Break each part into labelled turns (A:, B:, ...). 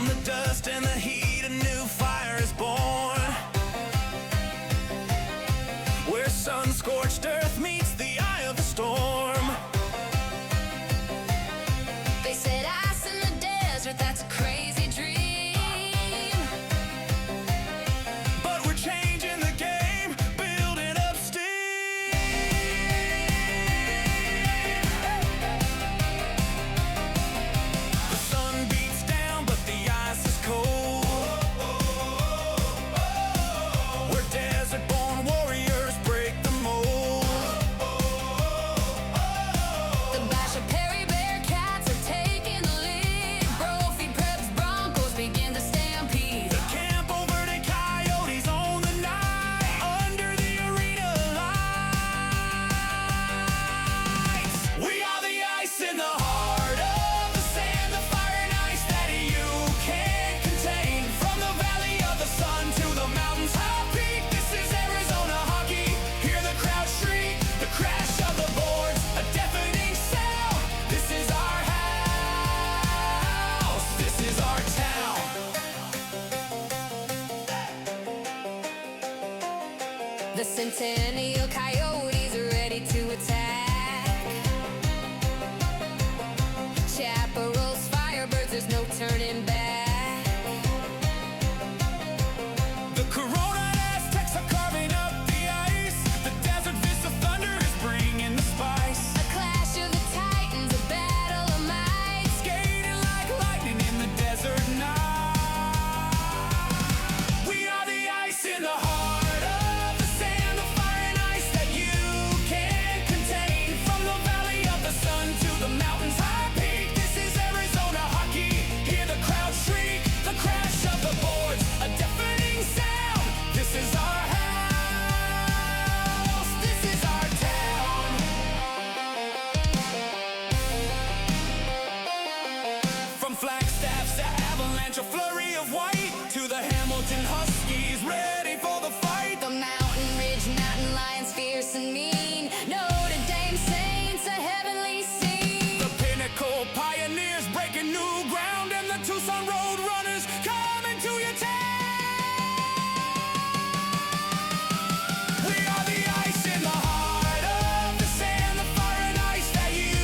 A: From the dust and the heat, a new fire is born. Where sun-scorched earth meets the eye of the storm.
B: They said ice in the desert, that's a crazy dream.
A: But we're changing the game, building up steam. The sun beats down, but the ice is cold. We're desert-born warriors, break the mold.
B: The Basha Perry Bearcats are taking the lead. Brophy Preps Broncos begin to stampede.
A: The Campo Coyotes own the night under the arena lights. We are the ice in the heart of the sand, the fire and ice that you can't contain. From the valley of the sun to the mountain's high peak, this is Arizona hockey. Hear the crowd shriek, the crash of the boards, a deafening sound. This is our house, this is our town.
B: The Centennial Coyotes are ready to attack. Chaparrals, Firebirds, there's no turning back.
A: The Corona Aztecs are carving up the ice. The desert fist of thunder is bringing the spice.
B: A clash of the titans, a battle of might.
A: Skating like lightning in the desert night. We are the ice in the heart of the sand, the fire and ice that you can't contain. From the valley of the sun to the mountain's high peak, this is Arizona hockey. Hear the crowd shriek, the crash of the boards, a deafening sound. This is our house, this is our town. From Flagstaff to Avalanche, a flurry of white, to the Hamilton Huskies, ready for the fight.
B: The Mountain Ridge Mountain Lions, fierce and mean. Notre Dame Saints, a heavenly scene.
A: The Pinnacle Pioneers breaking new ground, and the Tucson Road Runners coming to your town. We are the ice in the heart of the sand, the fire and ice that you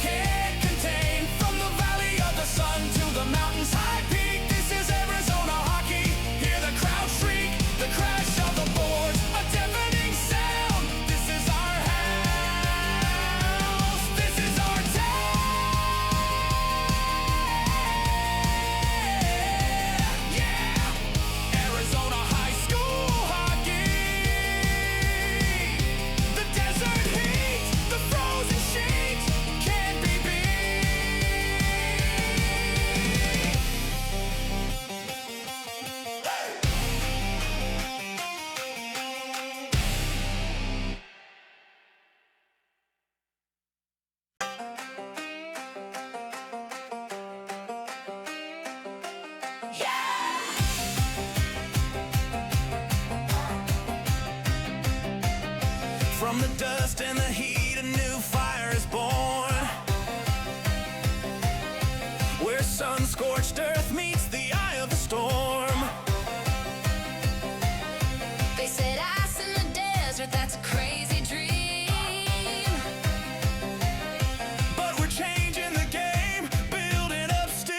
A: can't contain. From the valley of the sun to the mountain's high peak, this is Arizona hockey. Hear the crowd shriek, the crash of the boards, a deafening sound. This is our house, this is our town. Yeah, Arizona high school hockey. The desert heat, the frozen sheet can't be beat. From the dust and the heat, a new fire is born. Where sun-scorched earth meets the eye of the storm.
B: They said ice in the desert, that's a crazy dream.
A: But we're changing the game, building up steam.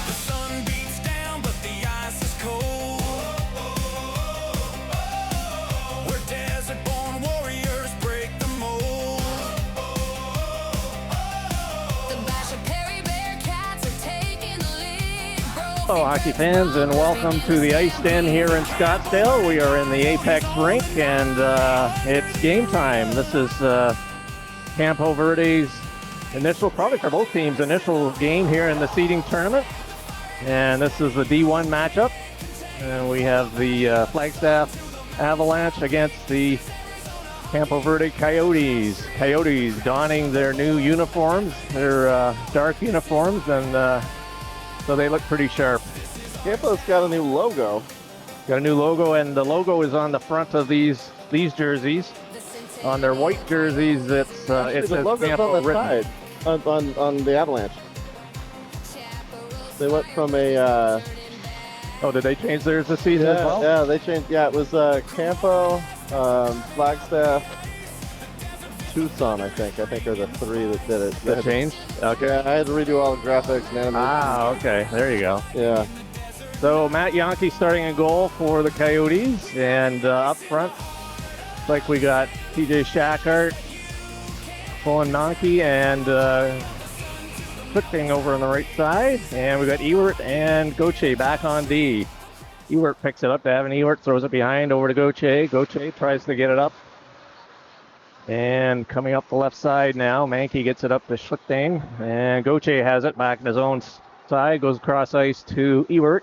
A: The sun beats down, but the ice is cold. We're desert-born warriors, break the mold.
B: The Basha Perry Bearcats are taking the lead.
C: Hello, hockey fans, and welcome to the Ice Den here in Scottsdale. We are in the Apex rink, and it's game time. This is Campo Verde's initial, probably for both teams, initial game here in the seeding tournament. And this is the D1 matchup. And we have the Flagstaff Avalanche against the Campo Verde Coyotes. Coyotes donning their new uniforms, their dark uniforms, and so they look pretty sharp.
D: Campo's got a new logo.
C: Got a new logo, and the logo is on the front of these jerseys. On their white jerseys, it
D: The
C: says
D: logo's
C: Campo
D: on the
C: written.
D: side, on the Avalanche. They went from a
C: Oh, did they change theirs this season as well?
D: yeah, they changed. Yeah, it was Campo, Flagstaff, Tucson, I think are the three that did it.
C: That changed? Okay.
D: Yeah, I had to redo all the graphics and animation.
C: Ah, okay. There you go.
D: Yeah.
C: So Matt Yonke starting in goal for the Coyotes, and up front, looks like we got TJ Shackart, pulling Yonke, and Cookting over on the right side, and we got Ewert and Gauthier back on D. Ewert picks it up to Evan Ewert, throws it behind over to Gauthier. Gauthier tries to get it up. And coming up the left side now, Mankey gets it up to Schlichting, and Gauthier has it back in his own side, goes across ice to Ewert.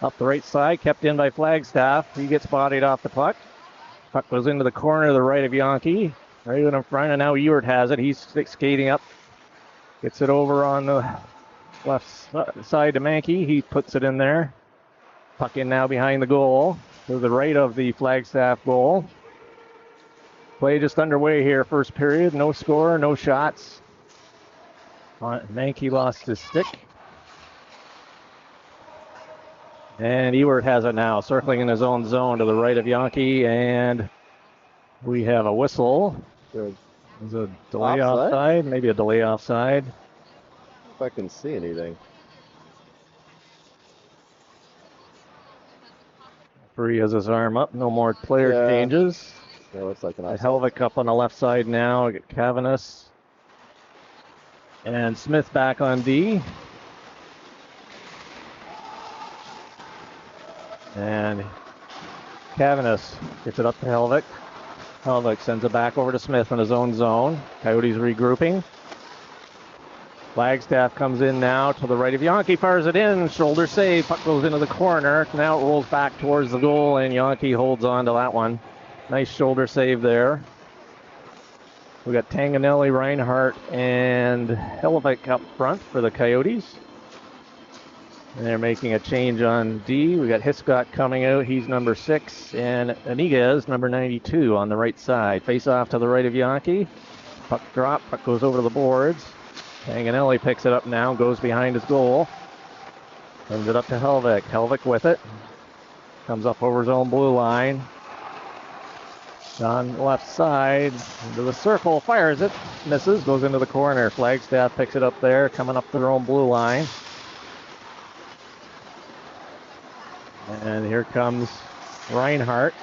C: Up the right side, kept in by Flagstaff. He gets bodied off the puck. Puck goes into the corner to the right of Yonke, right in front, and now Ewert has it. He's skating up. Gets it over on the left side to Mankey. He puts it in there. Puck in now behind the goal, to the right of the Flagstaff goal. Play just underway here, first period. No score, no shots. Mankey lost his stick. And Ewert has it now, circling in his own zone to the right of Yonke, and we have a whistle.
D: Good.
C: There's a delay offside, maybe a delay offside.
D: If I can see anything.
C: Free has his arm up, no more player changes.
D: Yeah, looks like an offside.
C: Helvik up on the left side now. We got Cavaness and Smith back on D. And Cavaness gets it up to Helvik. Helvik sends it back over to Smith in his own zone. Coyotes regrouping. Flagstaff comes in now to the right of Yonke, fires it in, shoulder save, puck goes into the corner. Now it rolls back towards the goal, and Yonke holds on to that one. Nice shoulder save there. We got Tanganelli, Reinhardt, and Helvik up front for the Coyotes. And they're making a change on D. We got Hiscott coming out. He's number 6. And Iniguez, number 92, on the right side. Face off to the right of Yonke. Puck drop. Puck goes over to the boards. Tanganelli picks it up now. Goes behind his goal. Sends it up to Helvik. Helvik with it. Comes up over his own blue line. On the left side. Into the circle. Fires it. Misses. Goes into the corner. Flagstaff picks it up there. Coming up to their own blue line. And here comes Reinhardt.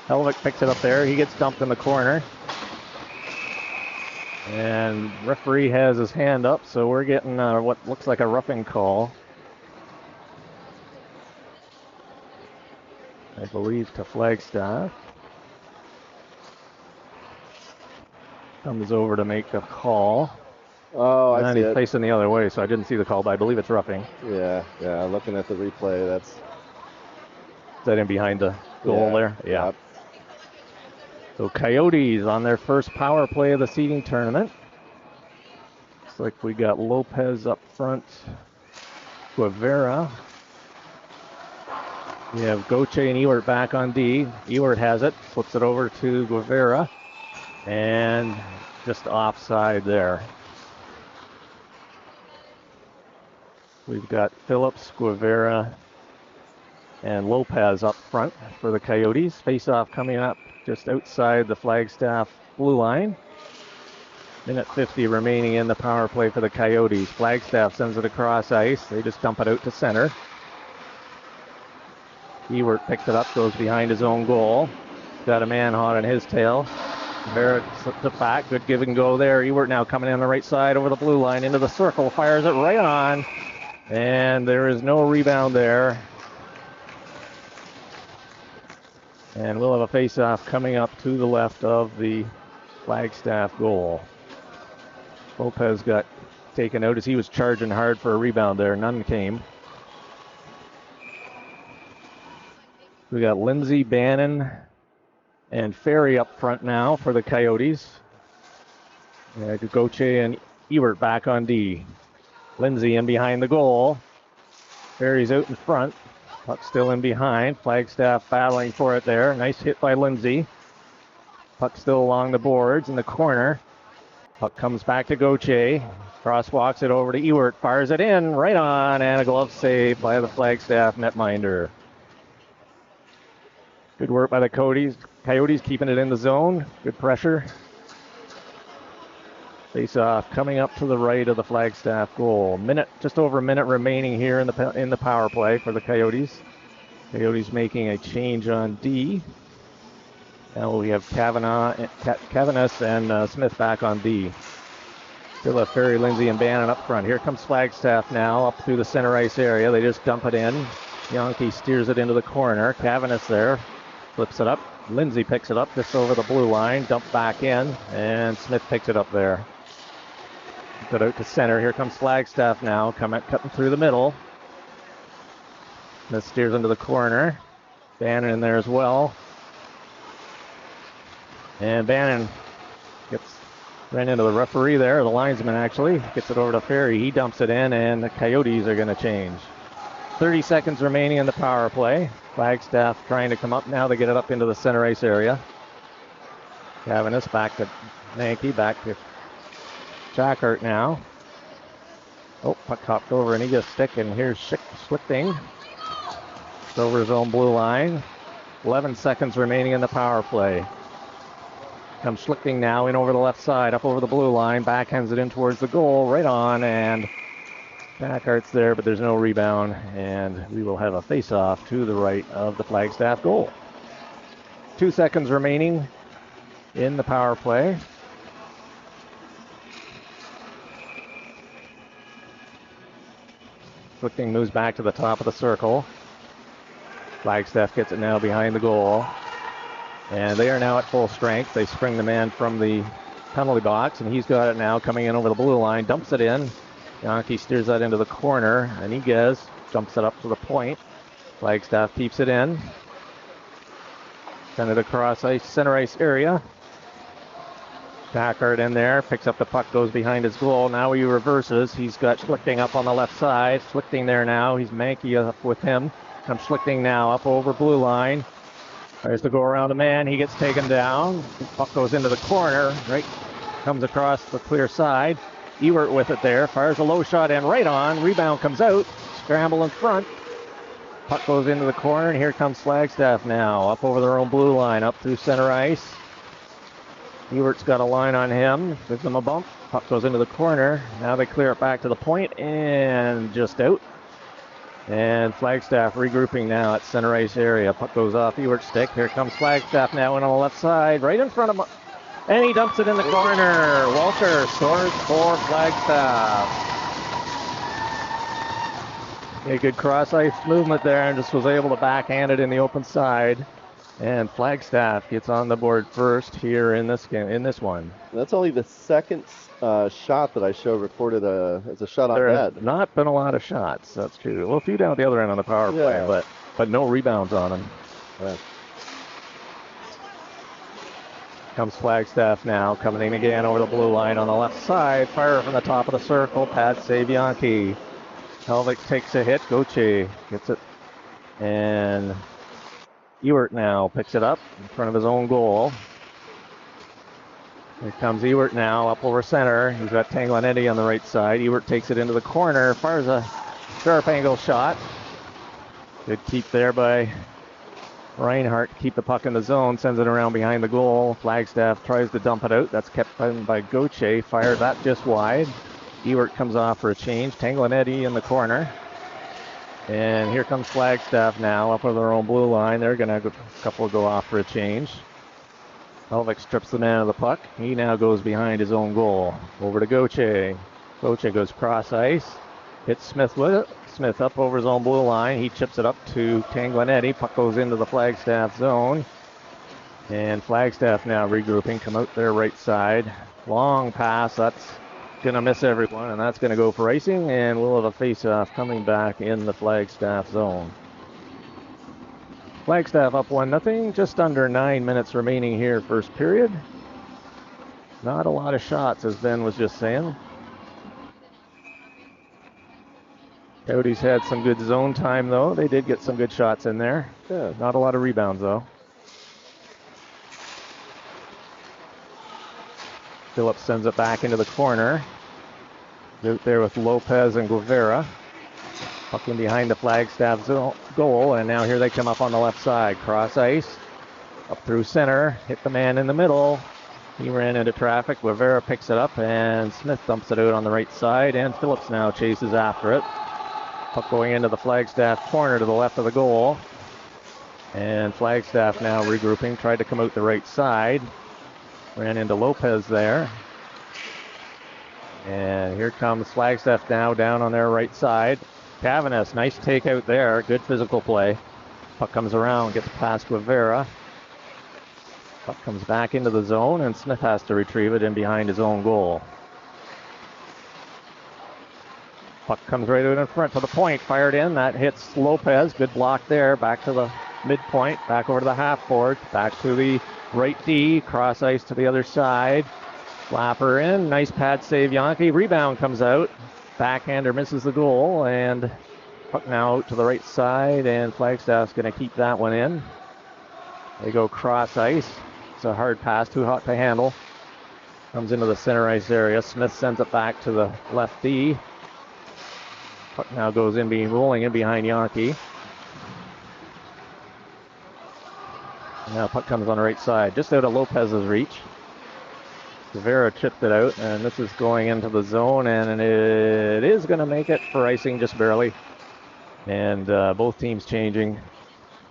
C: Helvik picks it up there. He gets dumped in the corner. And referee has his hand up, so we're getting what looks like a roughing call. I believe to Flagstaff. Comes over to make the call.
D: Oh, I
C: and
D: see
C: he's
D: it.
C: facing the other way, so I didn't see the call, but I believe it's roughing.
D: Yeah, looking at the replay, that's...
C: Is that in behind the goal there? Yeah.
D: Yep.
C: So Coyotes on their first power play of the seeding tournament. Looks like we got Lopez up front. Guevara. We have Gauthier and Ewert back on D. Ewert has it, flips it over to Guevara. And just offside there. We've got Phillips, Guevara, and Lopez up front for the Coyotes. Face-off coming up just outside the Flagstaff blue line. Minute 50 remaining in the power play for the Coyotes. Flagstaff sends it across ice. They just dump it out to center. Ewert picks it up, goes behind his own goal. Got a man hot on his tail. Barrett slips it back. Good give and go there. Ewert now coming in on the right side over the blue line into the circle. Fires it right on. And there is no rebound there. And we'll have a face-off coming up to the left of the Flagstaff goal. Lopez got taken out as he was charging hard for a rebound there. None came. We got Lindsay, Bannon, and Ferry up front now for the Coyotes. Gauthier and Ewert back on D. Lindsay in behind the goal. Ferry's out in front. Puck still in behind. Flagstaff battling for it there. Nice hit by Lindsay. Puck still along the boards in the corner. Puck comes back to Gauthier. Crosswalks it over to Ewert. Fires it in. Right on. And a glove save by the Flagstaff netminder. Good work by the Coyotes keeping it in the zone. Good pressure. Face off coming up to the right of the Flagstaff goal. Just over a minute remaining here in the power play for the Coyotes. Coyotes making a change on D. Now we have Cavanis and Smith back on D. Still have Ferry, Lindsay, and Bannon up front. Here comes Flagstaff now up through the center ice area. They just dump it in. Yankee steers it into the corner. Cavanis there flips it up. Lindsay picks it up just over the blue line. Dump back in, and Smith picks it up there. Put out to center. Here comes Flagstaff now, cutting through the middle. Smith steers into the corner. Bannon in there as well. And Bannon ran into the referee there, the linesman actually. Gets it over to Ferry. He dumps it in, and the Coyotes are going to change. 30 seconds remaining in the power play. Flagstaff trying to come up now. They get it up into the center ice area. Cavanis back to Mankey, back to Schachert now. Oh, puck hopped over an eagle stick, and here's Schlichting. It's over his own blue line. 11 seconds remaining in the power play. Comes Schlichting now in over the left side, up over the blue line, backhands it in towards the goal, right on, and Schachert's there, but there's no rebound, and we will have a face-off to the right of the Flagstaff goal. 2 seconds remaining in the power play. Schlichting moves back to the top of the circle. Flagstaff gets it now behind the goal. And they are now at full strength. They spring the man from the penalty box, and he's got it now coming in over the blue line, dumps it in. Yankee steers that into the corner, and Iguez jumps it up to the point. Flagstaff keeps it in. Send it across center ice area. Schachert in there, picks up the puck, goes behind his goal. Now he reverses. He's got Schlichting up on the left side. Schlichting there now. He's Mankey up with him. Comes Schlichting now up over blue line. Tries to go around a man. He gets taken down. Puck goes into the corner. Right, comes across the clear side. Ewert with it there. Fires a low shot in right on. Rebound comes out. Scramble in front. Puck goes into the corner, and here comes Flagstaff now. Up over their own blue line, up through center ice. Ewert's got a line on him. Gives them a bump. Puck goes into the corner. Now they clear it back to the point, and just out. And Flagstaff regrouping now at center ice area. Puck goes off Ewert's stick. Here comes Flagstaff now in on the left side, right in front of him. And he dumps it in the corner. Walter scores for Flagstaff. A good cross-ice movement there, and just was able to backhand it in the open side. And Flagstaff gets on the board first here in this game, in this one.
D: That's only the second shot that I show recorded as a shot on
C: There
D: net.
C: have not been a lot of shots, that's true. Well, a few down at the other end on the power play, but no rebounds on them.
D: Right.
C: Comes Flagstaff now, coming in again over the blue line on the left side. Fire from the top of the circle, pad save Yankee. Helvik takes a hit, Gauthier gets it. And Ewert now picks it up in front of his own goal. Here comes Ewert now up over center. He's got Tanglanetti on the right side. Ewert takes it into the corner, fires a sharp angle shot. Good keep there by Reinhardt to keep the puck in the zone, sends it around behind the goal. Flagstaff tries to dump it out. That's kept by Gauthier. Fired that just wide. Ewert comes off for a change. Tanglanetti in the corner. And here comes Flagstaff now up over their own blue line. They're going to a couple go off for a change. Helvik strips the man of the puck. He now goes behind his own goal. Over to Gauthier. Gauthier goes cross ice. Hits Smith with it. Smith up over his own blue line. He chips it up to Tanglanetti. Puck goes into the Flagstaff zone. And Flagstaff now regrouping. Come out their right side. Long pass. That's going to miss everyone. And that's going to go for icing. And we'll have a face-off coming back in the Flagstaff zone. Flagstaff up 1-0. Just under 9 minutes remaining here first period. Not a lot of shots, as Ben was just saying. Coyotes had some good zone time, though. They did get some good shots in there.
D: Yeah.
C: Not a lot of rebounds, though. Phillips sends it back into the corner. Out there with Lopez and Guevara. Puck in behind the Flagstaff goal, and now here they come up on the left side. Cross ice, up through center, hit the man in the middle. He ran into traffic. Guevara picks it up, and Smith dumps it out on the right side, and Phillips now chases after it. Puck going into the Flagstaff corner to the left of the goal. And Flagstaff now regrouping, tried to come out the right side. Ran into Lopez there. And here comes Flagstaff now down on their right side. Cavanis, nice takeout there. Good physical play. Puck comes around, gets past Guevara. Puck comes back into the zone, and Smith has to retrieve it in behind his own goal. Puck comes right out in front to the point, fired in. That hits Lopez. Good block there. Back to the midpoint, back over to the half board, back to the right D, cross ice to the other side. Flapper in, nice pad save, Yankee. Rebound comes out. Backhander misses the goal, and puck now out to the right side, and Flagstaff's going to keep that one in. They go cross ice. It's a hard pass, too hot to handle. Comes into the center ice area. Smith sends it back to the left D. Puck now goes in, rolling in behind Yankee. Now puck comes on the right side, just out of Lopez's reach. Guevara chipped it out, and this is going into the zone, and it is going to make it for icing just barely. And both teams changing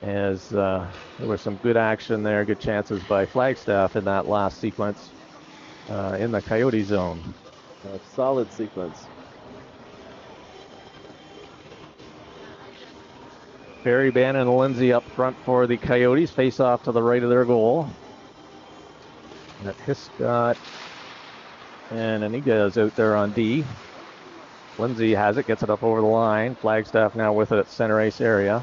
C: as there was some good action there, good chances by Flagstaff in that last sequence in the Coyote zone.
D: A solid sequence.
C: Barry Bannon and Lindsay up front for the Coyotes, face off to the right of their goal. That Hiscott and Aniga is out there on D. Lindsay has it, gets it up over the line. Flagstaff now with it at center ice area.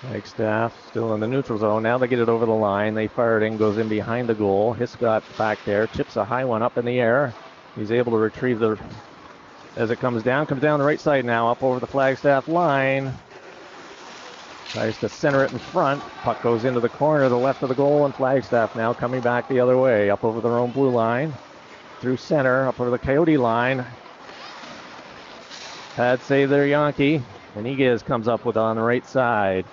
C: Flagstaff still in the neutral zone. Now they get it over the line. They fire it in, goes in behind the goal. Hiscott back there, chips a high one up in the air. He's able to retrieve the, as it comes down the right side now, up over the Flagstaff line. Tries to center it in front. Puck goes into the corner to the left of the goal, and Flagstaff now coming back the other way, up over their own blue line. Through center, up over the Coyote line. Pad save there, Yankee. And Iguez comes up with it on the right side.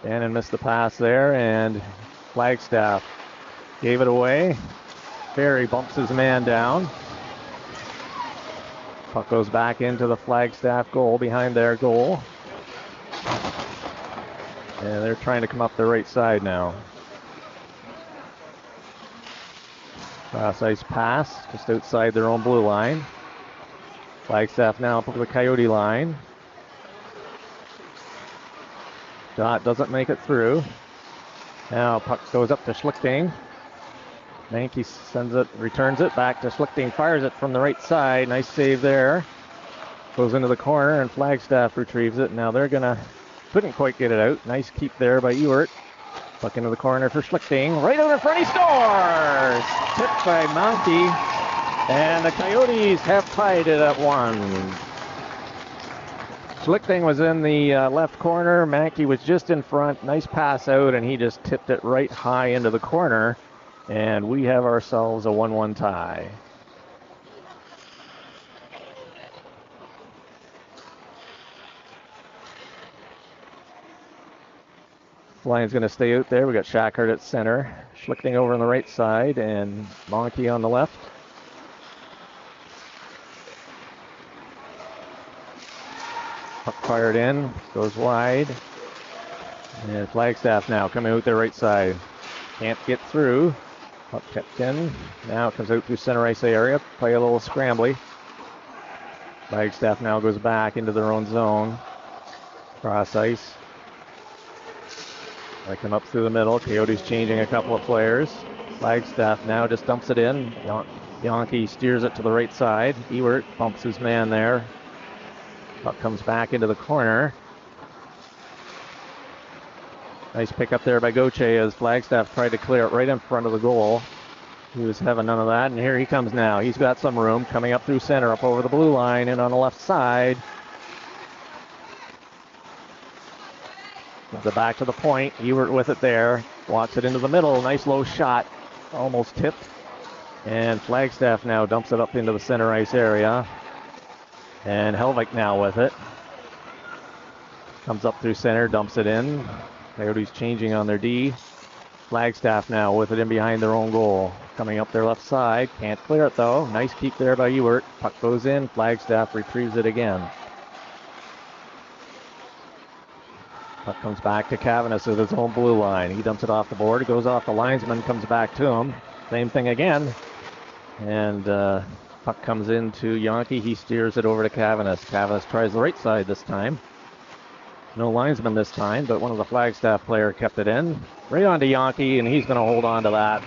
C: Bannon missed the pass there, and Flagstaff gave it away. Barry bumps his man down. Puck goes back into the Flagstaff goal, behind their goal. And they're trying to come up the right side now. Cross ice pass, just outside their own blue line. Flagstaff now up over the Coyote line. Dot doesn't make it through. Now puck goes up to Schlichting. Mankey sends it, returns it back to Schlichting, fires it from the right side. Nice save there. Goes into the corner, and Flagstaff retrieves it. Now they're gonna, couldn't quite get it out. Nice keep there by Ewert. Puck into the corner for Schlichting. Right out in front, he scores! Tipped by Mankey, and the Coyotes have tied it at 1. Schlichting was in the left corner. Mankey was just in front. Nice pass out, and he just tipped it right high into the corner. And we have ourselves a 1-1 tie. Line's going to stay out there. We got Shackert at center. Schlichting over on the right side, and Mankey on the left. Puck fired in, goes wide. And Flagstaff now coming out their right side. Can't get through. Puck kept in. Now it comes out through center ice area. Play a little scrambly. Flagstaff now goes back into their own zone. Cross ice. They come up through the middle. Coyotes changing a couple of players. Flagstaff now just dumps it in. Yankee steers it to the right side. Ewert bumps his man there. Puck comes back into the corner. Nice pick up there by Gauthier as Flagstaff tried to clear it right in front of the goal. He was having none of that, and here he comes now. He's got some room coming up through center, up over the blue line, and on the left side. The back to the point. Ewert with it there. Walks it into the middle. Nice low shot. Almost tipped. And Flagstaff now dumps it up into the center ice area. And Helvik now with it. Comes up through center, dumps it in. Coyotes changing on their D. Flagstaff now with it in behind their own goal. Coming up their left side. Can't clear it though. Nice keep there by Ewert. Puck goes in. Flagstaff retrieves it again. Puck comes back to Cavanis at his own blue line. He dumps it off the board. It goes off the linesman, comes back to him. Same thing again. And puck comes into Yonke. He steers it over to Cavanis. Cavanis tries the right side this time. No linesman this time, but one of the Flagstaff player kept it in. Right on to Yonke, and he's going to hold on to that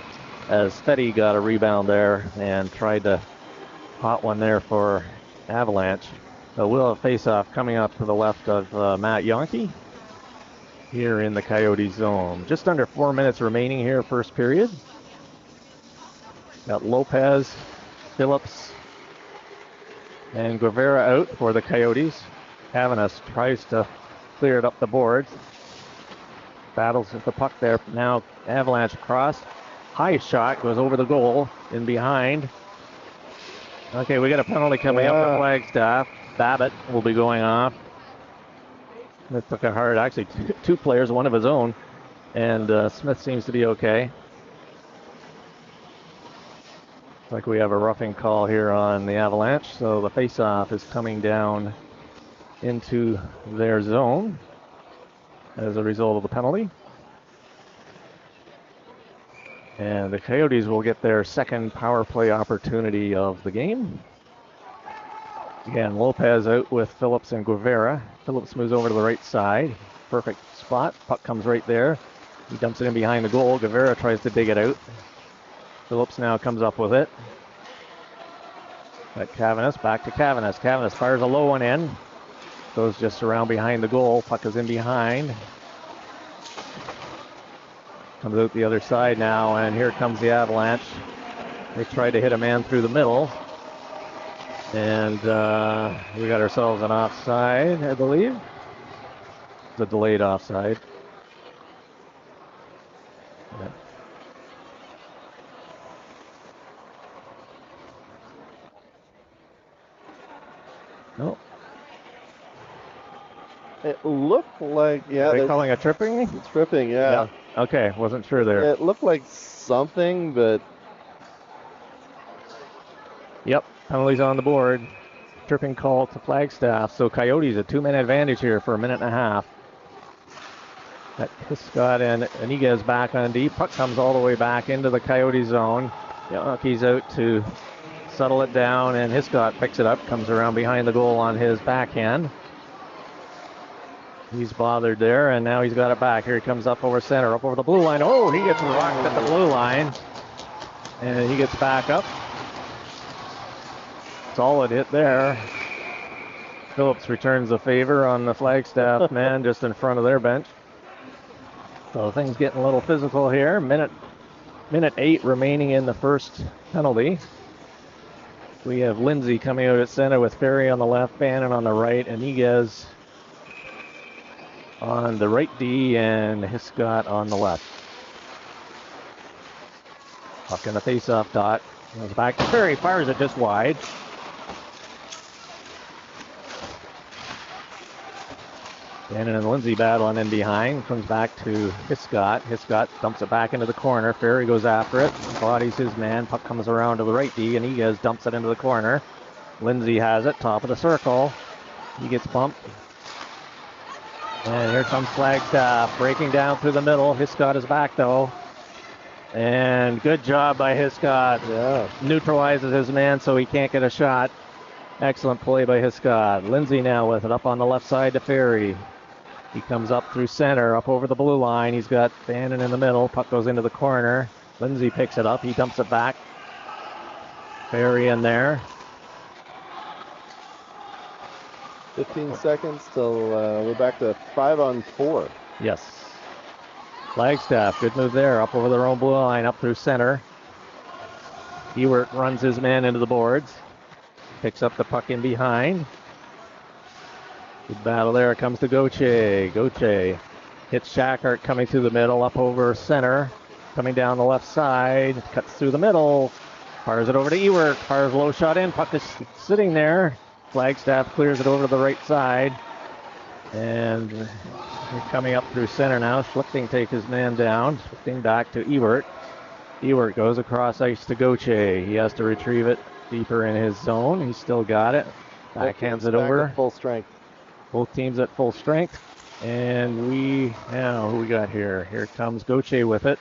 C: as Fetty got a rebound there and tried to hot one there for Avalanche. So we'll have face-off coming up to the left of Matt Yonke here in the Coyote zone. Just under 4 minutes remaining here, first period. Got Lopez, Phillips, and Guevara out for the Coyotes. Cavanis tries to clear it up the boards. Battles with the puck there. Now Avalanche across. High shot goes over the goal in behind. Okay, we got a penalty coming up to Flagstaff. Babbitt will be going off. That took a hard, actually two players, one of his own. And Smith seems to be okay. Looks like we have a roughing call here on the Avalanche. So the face-off is coming down into their zone as a result of the penalty. And the Coyotes will get their second power play opportunity of the game. Again, Lopez out with Phillips and Guevara. Phillips moves over to the right side. Perfect spot. Puck comes right there. He dumps it in behind the goal. Guevara tries to dig it out. Phillips now comes up with it. At Cavanis, back to Cavanis. Cavanis fires a low one in. Goes just around behind the goal. Puck is in behind. Comes out the other side now, and here comes the Avalanche. They tried to hit a man through the middle. And we got ourselves an offside, I believe. It's a delayed offside. Yeah. No.
D: It looked like, yeah.
C: Are they calling a tripping?
D: Tripping, yeah.
C: Okay, wasn't sure there.
D: It looked like something, but...
C: Yep, penalties on the board. Tripping call to Flagstaff. So Coyotes a 2-minute advantage here for a minute and a half. That Hiscott and Iniguez back on D. Puck comes all the way back into the Coyote zone. Yonke's out to settle it down, and Hiscott picks it up, comes around behind the goal on his backhand. He's bothered there, and now he's got it back. Here he comes up over center, up over the blue line. Oh, he gets rocked at the blue line, and he gets back up. Solid hit there. Phillips returns the favor on the Flagstaff man just in front of their bench. So things getting a little physical here. Minute 8 remaining in the first penalty. We have Lindsay coming out at center with Ferry on the left, Bannon on the right, and Iniguez on the right D, and Hiscott on the left. Puck in the face-off dot. Goes back to Ferry, fires it just wide. Bannon and Lindsay battling in behind. Comes back to Hiscott. Hiscott dumps it back into the corner. Ferry goes after it. Bodies his man. Puck comes around to the right D, and Iniguez dumps it into the corner. Lindsay has it. Top of the circle. He gets bumped. And here comes Flagstaff breaking down through the middle. Hiscott is back, though. And good job by Hiscott.
D: Yeah.
C: Neutralizes his man so he can't get a shot. Excellent play by Hiscott. Lindsay now with it up on the left side to Ferry. He comes up through center, up over the blue line. He's got Bannon in the middle. Puck goes into the corner. Lindsay picks it up. He dumps it back. Ferry in there.
D: 15 seconds till we're back to 5-on-4.
C: Yes. Flagstaff, good move there. Up over their own blue line, up through center. Ewert runs his man into the boards. Picks up the puck in behind. Good battle there. Comes to Gauthier. Gauthier hits Shackhart coming through the middle, up over center. Coming down the left side. Cuts through the middle. Fires it over to Ewert. Fires a low shot in. Puck is sitting there. Flagstaff clears it over to the right side. And they're coming up through center now. Schlichting takes his man down. Schlichting back to Ewert. Ewert goes across ice to Gauthier. He has to retrieve it deeper in his zone. He's still got it. Backhands it over.
D: At full strength.
C: Both teams at full strength. And who we got here? Here comes Gauthier with it.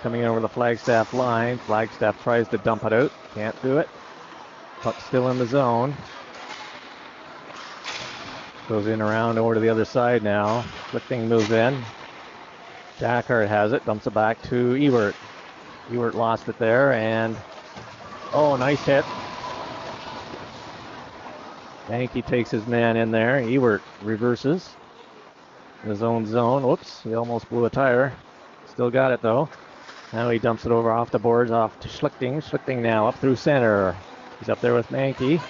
C: Coming over the Flagstaff line. Flagstaff tries to dump it out. Can't do it. Puck still in the zone. Goes in around over to the other side now. Schlichting moves in. Shackhart has it. Dumps it back to Ewert. Ewert lost it there, and nice hit. Yankee takes his man in there. Ewert reverses in his own zone. Whoops, he almost blew a tire. Still got it though. Now he dumps it over off the boards, off to Schlichting. Schlichting now up through center. He's up there with Mankey.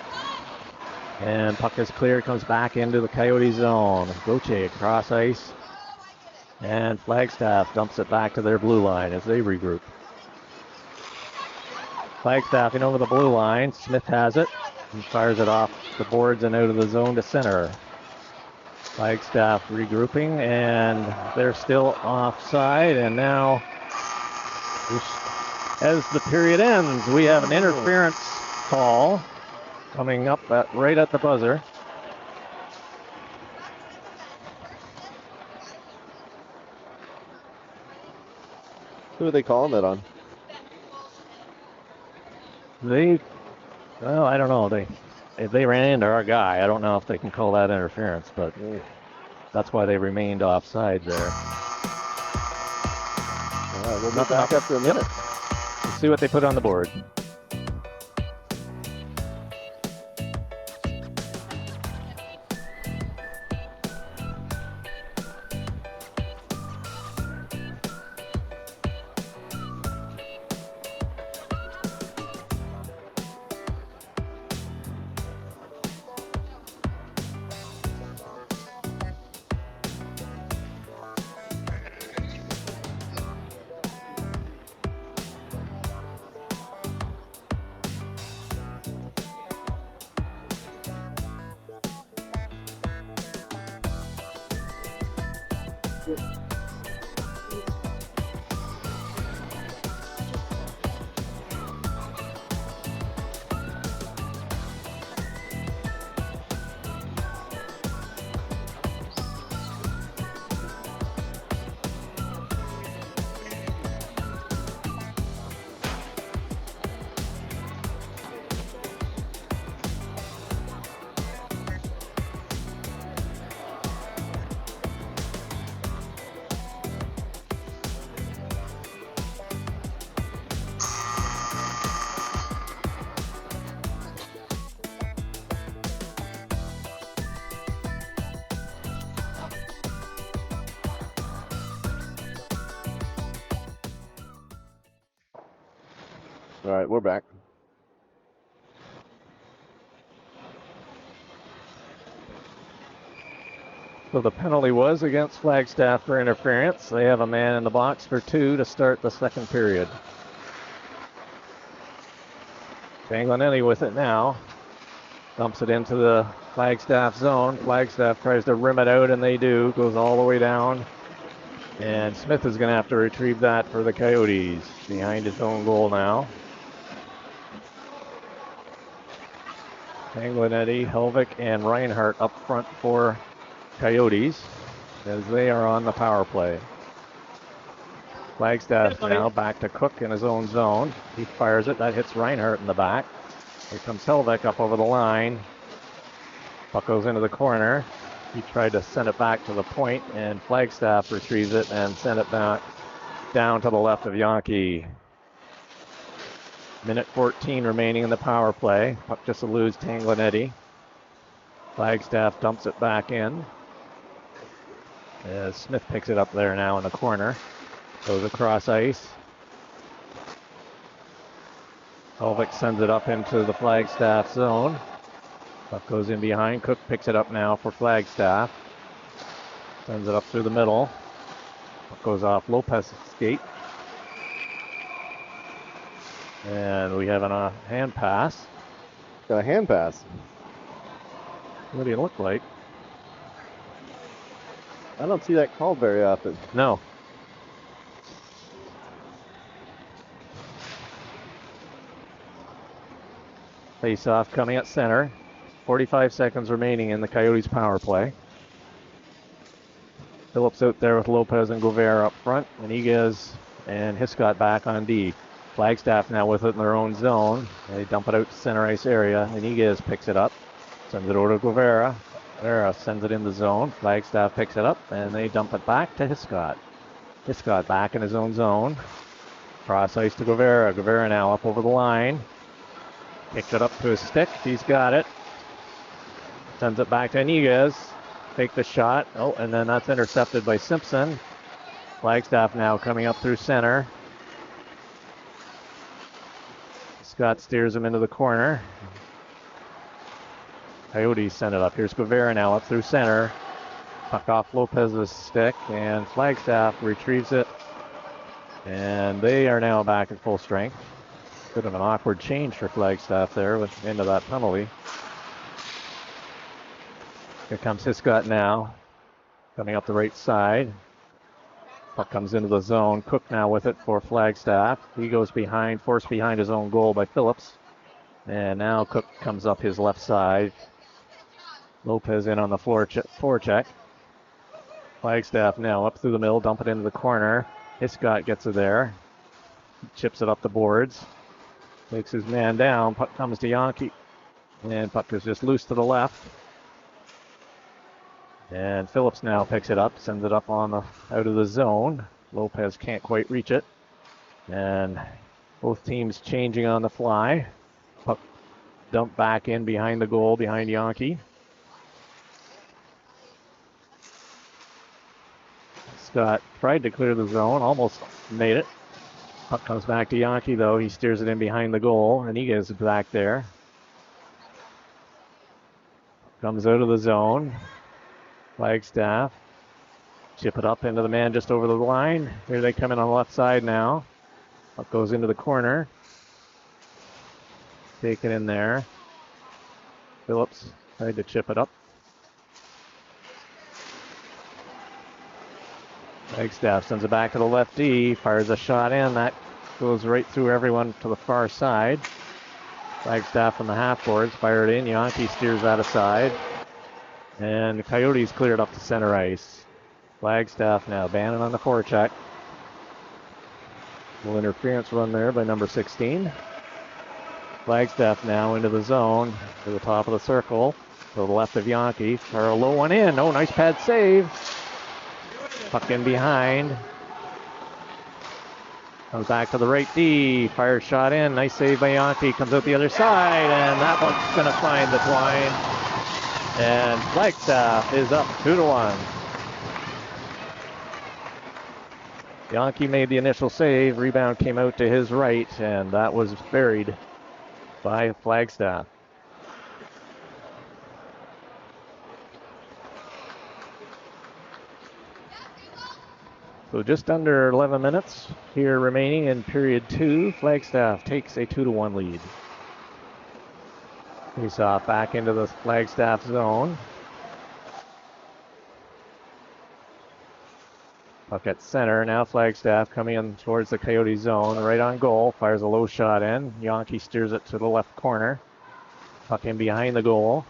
C: And puck is clear, comes back into the Coyote zone. Gauthier across ice. And Flagstaff dumps it back to their blue line as they regroup. Flagstaff in over the blue line. Smith has it. He fires it off the boards and out of the zone to center. Flagstaff regrouping, and they're still offside. And now, as the period ends, we have an interference call coming up right at the buzzer.
D: Who are they calling that on?
C: I don't know. They ran into our guy. I don't know if they can call that interference, but that's why they remained offside there.
D: All right, we'll be back after a minute.
C: Let's see what they put on the board.
D: All right, we're back.
C: So the penalty was against Flagstaff for interference. They have a man in the box for 2 to start the second period. Tanglenetti with it now. Dumps it into the Flagstaff zone. Flagstaff tries to rim it out, and they do. Goes all the way down. And Smith is going to have to retrieve that for the Coyotes. Behind his own goal now. Tanglenetti, Helvik, and Reinhardt up front for Coyotes as they are on the power play. Flagstaff now back to Cook in his own zone. He fires it. That hits Reinhardt in the back. Here comes Helvik up over the line. Puck goes into the corner. He tried to send it back to the point, and Flagstaff retrieves it and send it back down to the left of Yankee. Minute 14 remaining in the power play. Puck just eludes Tanglenetti. Flagstaff dumps it back in. As Smith picks it up there now in the corner. Goes across ice. Helvik sends it up into the Flagstaff zone. Puck goes in behind. Cook picks it up now for Flagstaff. Sends it up through the middle. Puck goes off Lopez's skate. And we have a hand pass.
D: Got a hand pass.
C: What do you look like?
D: I don't see that called very often.
C: No. Face off coming at center. 45 seconds remaining in the Coyotes power play. Phillips out there with Lopez and Guevara up front. Iniguez and Hiscott back on D. Flagstaff now with it in their own zone. They dump it out to center ice area. Iniguez picks it up. Sends it over to Guevara. Guevara sends it in the zone. Flagstaff picks it up and they dump it back to Hiscott. Hiscott back in his own zone. Cross ice to Guevara. Guevara now up over the line. Kicks it up to his stick. He's got it. Sends it back to Iniguez. Take the shot. Oh, and then that's intercepted by Simpson. Flagstaff now coming up through center. Scott steers him into the corner. Coyotes send it up. Here's Guevara now up through center. Puck off Lopez's stick, and Flagstaff retrieves it. And they are now back at full strength. Bit of an awkward change for Flagstaff there with into that penalty. Here comes Hiscott now, coming up the right side. Puck comes into the zone. Cook now with it for Flagstaff. He goes behind, forced behind his own goal by Phillips. And now Cook comes up his left side. Lopez in on the forecheck. Flagstaff now up through the middle, dump it into the corner. Hiscott gets it there. Chips it up the boards. Takes his man down. Puck comes to Yankee. And puck is just loose to the left. And Phillips now picks it up, sends it up on out of the zone. Lopez can't quite reach it. And both teams changing on the fly. Puck dumped back in behind the goal, behind Yankee. Scott tried to clear the zone, almost made it. Puck comes back to Yankee though. He steers it in behind the goal, and he gets it back there. Comes out of the zone. Flagstaff. Chip it up into the man just over the line. Here they come in on the left side now. Puck goes into the corner. Taken in there. Phillips tried to chip it up. Flagstaff sends it back to the left D. Fires a shot in. That goes right through everyone to the far side. Flagstaff from the half boards. Fired in. Yankee steers that aside. And the Coyotes cleared up to center ice. Flagstaff now Bannon on the forecheck. Little interference run there by number 16. Flagstaff now into the zone to the top of the circle. To the left of Yankee. Fire a low one in. Oh, nice pad save. Puck in behind. Comes back to the right D. Fires shot in. Nice save by Yankee. Comes out the other side. And that one's going to find the twine. And Flagstaff is up 2-1. Yankee made the initial save. Rebound came out to his right, and that was buried by Flagstaff. So just under 11 minutes here remaining in period 2. Flagstaff takes a 2-1 lead. Face off back into the Flagstaff zone. Puck at center. Now Flagstaff coming in towards the Coyote zone. Right on goal. Fires a low shot in. Yankee steers it to the left corner. Puck in behind the goal.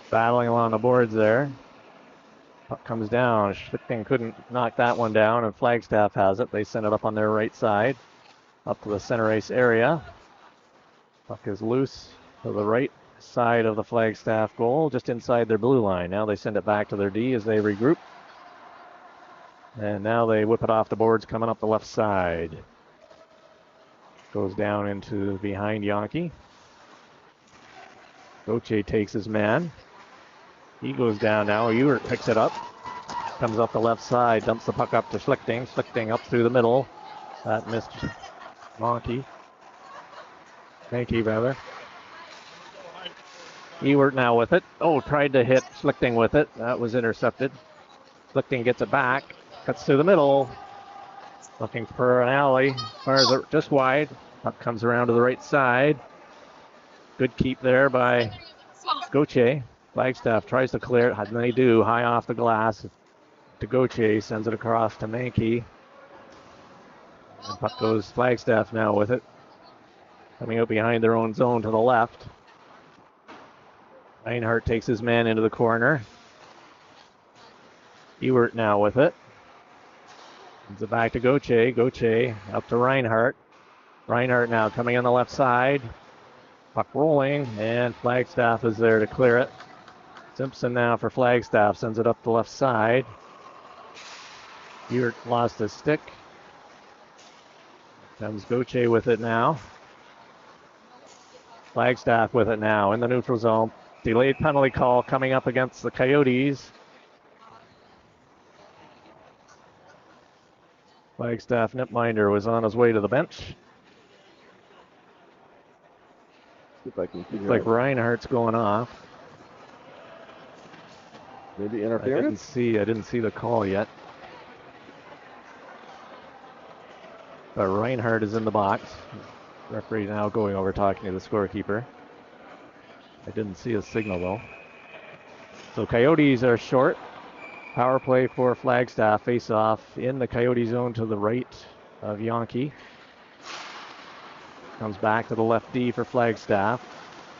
C: Battling along the boards there. Puck comes down. Schlichting couldn't knock that one down, and Flagstaff has it. They send it up on their right side, up to the center ice area. Puck is loose to the right side of the Flagstaff goal, just inside their blue line. Now they send it back to their D as they regroup. And now they whip it off the boards coming up the left side. Goes down into behind Yankee. Gauthier takes his man. He goes down now. Ewert picks it up. Comes up the left side, dumps the puck up to Schlichting. Schlichting up through the middle. That missed Mankey rather. Ewert now with it. Oh, tried to hit Schlichting with it. That was intercepted. Schlichting gets it back. Cuts through the middle. Looking for an alley. Fires it just wide. Puck comes around to the right side. Good keep there by Gauthier. Flagstaff tries to clear it. And they do. High off the glass. To Gauthier. Sends it across to Mankey. And puck goes Flagstaff now with it. Coming out behind their own zone to the left. Reinhardt takes his man into the corner. Ewert now with it. Sends it back to Gauthier. Gauthier up to Reinhardt. Reinhardt now coming on the left side. Puck rolling, and Flagstaff is there to clear it. Simpson now for Flagstaff. Sends it up the left side. Ewert lost his stick. Comes Gauthier with it now. Flagstaff with it now in the neutral zone. Delayed penalty call coming up against the Coyotes. Flagstaff netminder was on his way to the bench.
D: See if I can
C: Looks
D: figure
C: like
D: out.
C: Reinhardt's going off.
D: Maybe
C: I
D: interference?
C: didn't see the call yet. But Reinhardt is in the box. Referee now going over talking to the scorekeeper. I didn't see a signal though. So Coyotes are short. Power play for Flagstaff. Face off in the Coyote zone to the right of Yonke. Comes back to the left D for Flagstaff.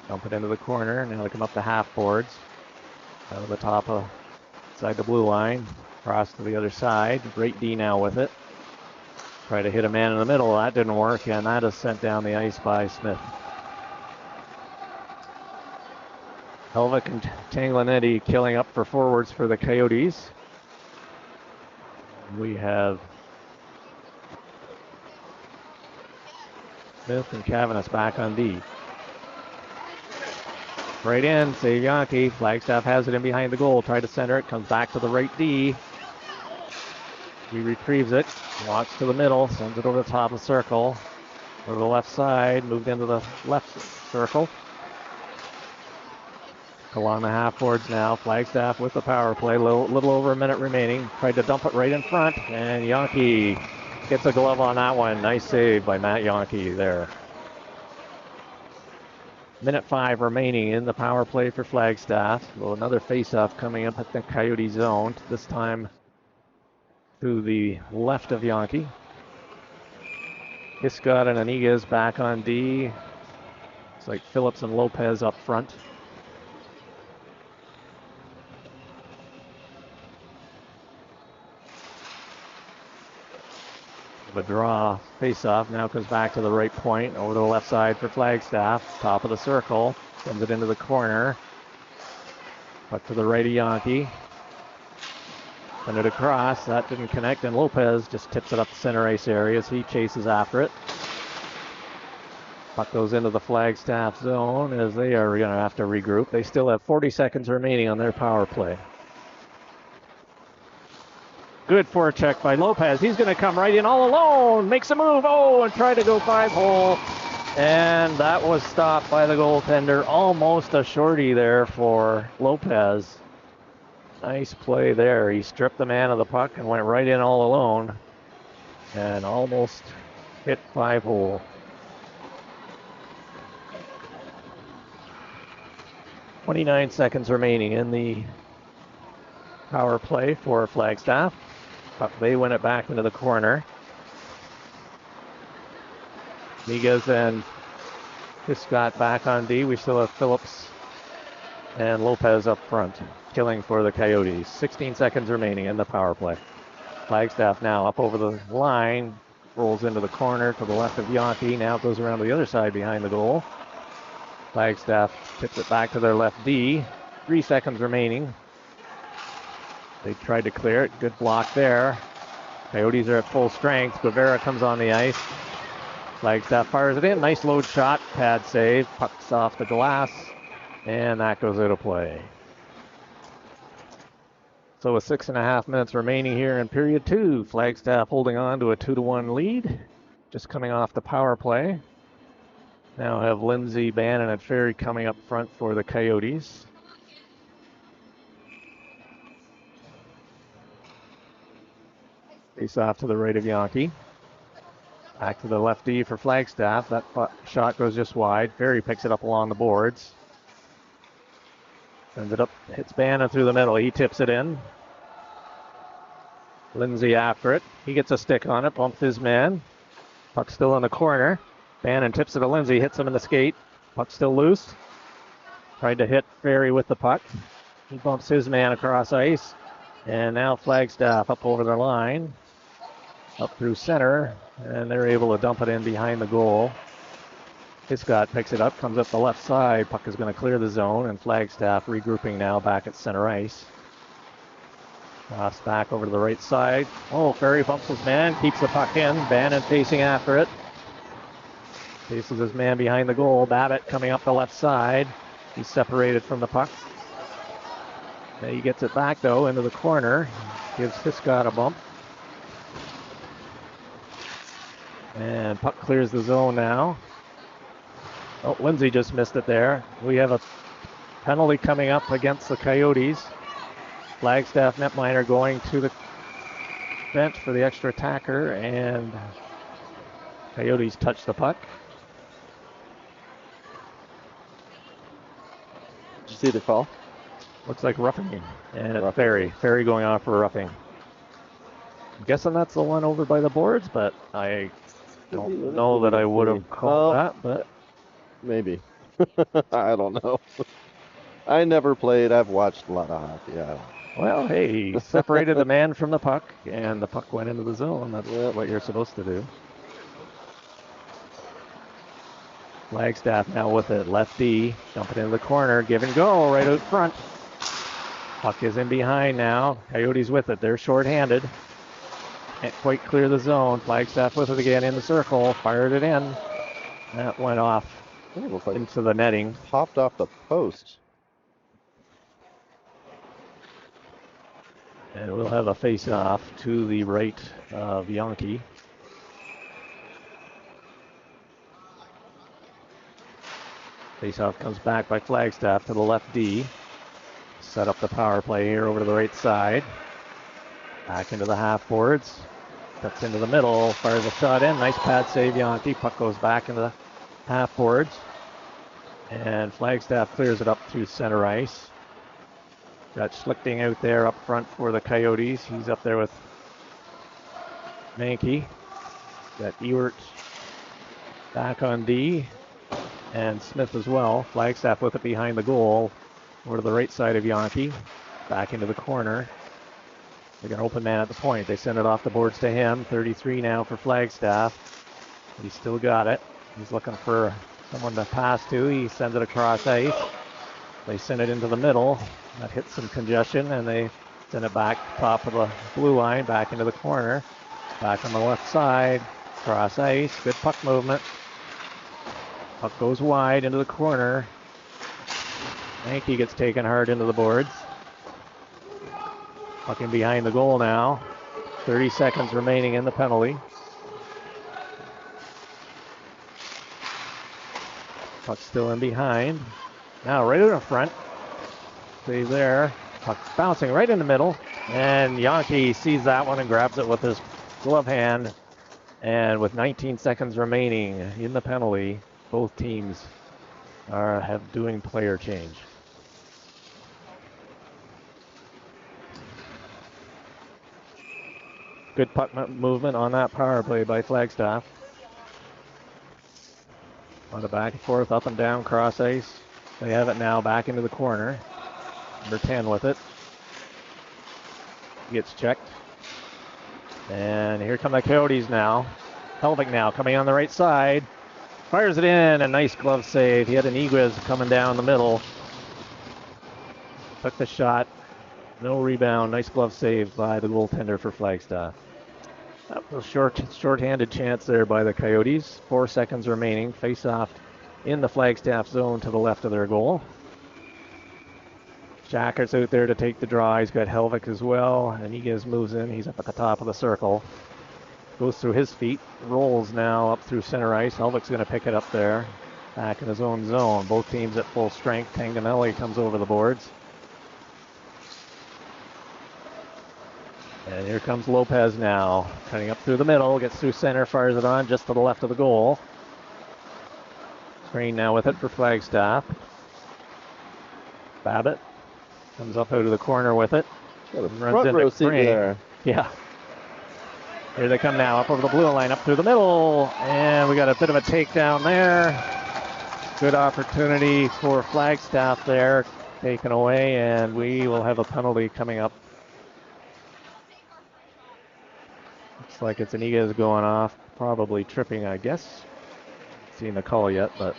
C: Dump it into the corner. Now they come up the half boards. Out of the top of inside the blue line. Cross to the other side. Right D now with it. Try to hit a man in the middle. That didn't work, and that is sent down the ice by Smith. Helvik and Tanglanetti killing up for forwards for the Coyotes. We have Smith and Cavanis back on D. Right in, save Yonke. Flagstaff has it in behind the goal. Try to center it, comes back to the right D. He retrieves it, walks to the middle, sends it over the top of the circle. Over the left side, moved into the left circle. Along the half boards now. Flagstaff with the power play. Little over a minute remaining. Tried to dump it right in front, and Yonke gets a glove on that one. Nice save by Matt Yonke there. Minute 5 remaining in the power play for Flagstaff. Well, another face-off coming up at the Coyote zone. This time to the left of Yonke. Hiscott and Anigas back on D. It's like Phillips and Lopez up front. The draw face-off now comes back to the right point, over to the left side for Flagstaff. Top of the circle, sends it into the corner. But to the right of Yonke. Send it across, that didn't connect, and Lopez just tips it up the center ice area as he chases after it. Puck goes into the Flagstaff zone as they are going to have to regroup. They still have 40 seconds remaining on their power play. Good forecheck by Lopez. He's going to come right in all alone. Makes a move. Oh, and try to go 5-hole. And that was stopped by the goaltender. Almost a shorty there for Lopez. Nice play there. He stripped the man of the puck and went right in all alone. And almost hit 5-hole. .29 seconds remaining in the power play for Flagstaff. But they win it back into the corner. Migas and Hiscott back on D. We still have Phillips and Lopez up front, killing for the Coyotes. 16 seconds remaining in the power play. Flagstaff now up over the line, rolls into the corner to the left of Yonke. Now goes around to the other side behind the goal. Flagstaff tips it back to their left D. 3 seconds remaining. They tried to clear it. Good block there. Coyotes are at full strength. Guevara comes on the ice. Flagstaff fires it in. Nice load shot. Pad save. Puck's off the glass. And that goes out of play. So with 6.5 minutes remaining here in period 2, Flagstaff holding on to a 2-1 lead. Just coming off the power play. Now have Lindsay, Bannon, and Ferry coming up front for the Coyotes. Face off to the right of Yankee. Back to the left D for Flagstaff. That shot goes just wide. Ferry picks it up along the boards. Sends it up, hits Bannon through the middle. He tips it in. Lindsay after it. He gets a stick on it, bumps his man. Puck still in the corner. Bannon tips it to Lindsay, hits him in the skate. Puck still loose. Tried to hit Ferry with the puck. He bumps his man across ice. And now Flagstaff up over the line. Up through center. And they're able to dump it in behind the goal. Hiscott picks it up, comes up the left side. Puck is going to clear the zone. And Flagstaff regrouping now back at center ice. Cross back over to the right side. Oh, Ferry bumps his man, keeps the puck in. Bannon facing after it. Faces his man behind the goal. Babbitt coming up the left side. He's separated from the puck. Now he gets it back, though, into the corner. Gives Hiscott a bump. And puck clears the zone now. Oh, Lindsay just missed it there. We have a penalty coming up against the Coyotes. Flagstaff netminder going to the bench for the extra attacker, and Coyotes touch the puck.
D: Did you see the call?
C: Looks like roughing, and it's Ferry. Ferry going off for roughing. I'm guessing that's the one over by the boards, but I don't know that I would have called that, but
D: maybe. I don't know. I never played. I've watched a lot of hockey. Yeah.
C: Well, hey, he separated the man from the puck, and the puck went into the zone. That's what you're supposed to do. Flagstaff now with it. Lefty dumping into the corner. Give and go right out front. Puck is in behind now. Coyotes with it. They're shorthanded. Can't quite clear the zone. Flagstaff with it again in the circle. Fired it in. That went off into the netting.
D: Popped off the post.
C: And we'll have a face-off to the right of Yankee. Face-off comes back by Flagstaff to the left D. Set up the power play here over to the right side. Back into the half boards. Cuts into the middle. Fires a shot in. Nice pad save, Yankee. Puck goes back into the half boards. And Flagstaff clears it up through center ice. Got Schlichting out there up front for the Coyotes. He's up there with Mankey. Got Ewert back on D. And Smith as well. Flagstaff with it behind the goal. Over to the right side of Yankee. Back into the corner. They got an open man at the point. They send it off the boards to him. 33 now for Flagstaff. He's still got it. He's looking for someone to pass to. He sends it across ice. They send it into the middle. That hits some congestion, and they send it back top of the blue line, back into the corner. Back on the left side, cross ice, good puck movement. Puck goes wide into the corner. Yankee gets taken hard into the boards. Puck in behind the goal now. 30 seconds remaining in the penalty. Puck still in behind. Now right in front. See there. Puck bouncing right in the middle. And Yankee sees that one and grabs it with his glove hand. And with 19 seconds remaining in the penalty, both teams have doing player change. Good puck movement on that power play by Flagstaff. On the back and forth, up and down, cross ice. They have it now back into the corner. Number 10 with it. Gets checked. And here come the Coyotes now. Helvig now coming on the right side. Fires it in. A nice glove save. He had an Iguez coming down the middle. Took the shot. No rebound. Nice glove save by the goaltender for Flagstaff. That was a short-handed chance there by the Coyotes. 4 seconds remaining. Face off in the Flagstaff zone to the left of their goal. Jacker's out there to take the draw. He's got Helvik as well. Iniguez moves in. He's up at the top of the circle. Goes through his feet. Rolls now up through center ice. Helvik's going to pick it up there. Back in his own zone. Both teams at full strength. Tanganelli comes over the boards. And here comes Lopez now. Cutting up through the middle. Gets through center. Fires it on just to the left of the goal. Screen now with it for Flagstaff. Babbitt comes up out of the corner with it.
D: Got a
C: Runs
D: front
C: into
D: row seat
C: Crane.
D: there.
C: Yeah. Here they come now, up over the blue line, up through the middle, and we got a bit of a takedown there. Good opportunity for Flagstaff there, taken away, and we will have a penalty coming up. Looks like it's Iniguez going off, probably tripping, I guess. Seen the call yet, but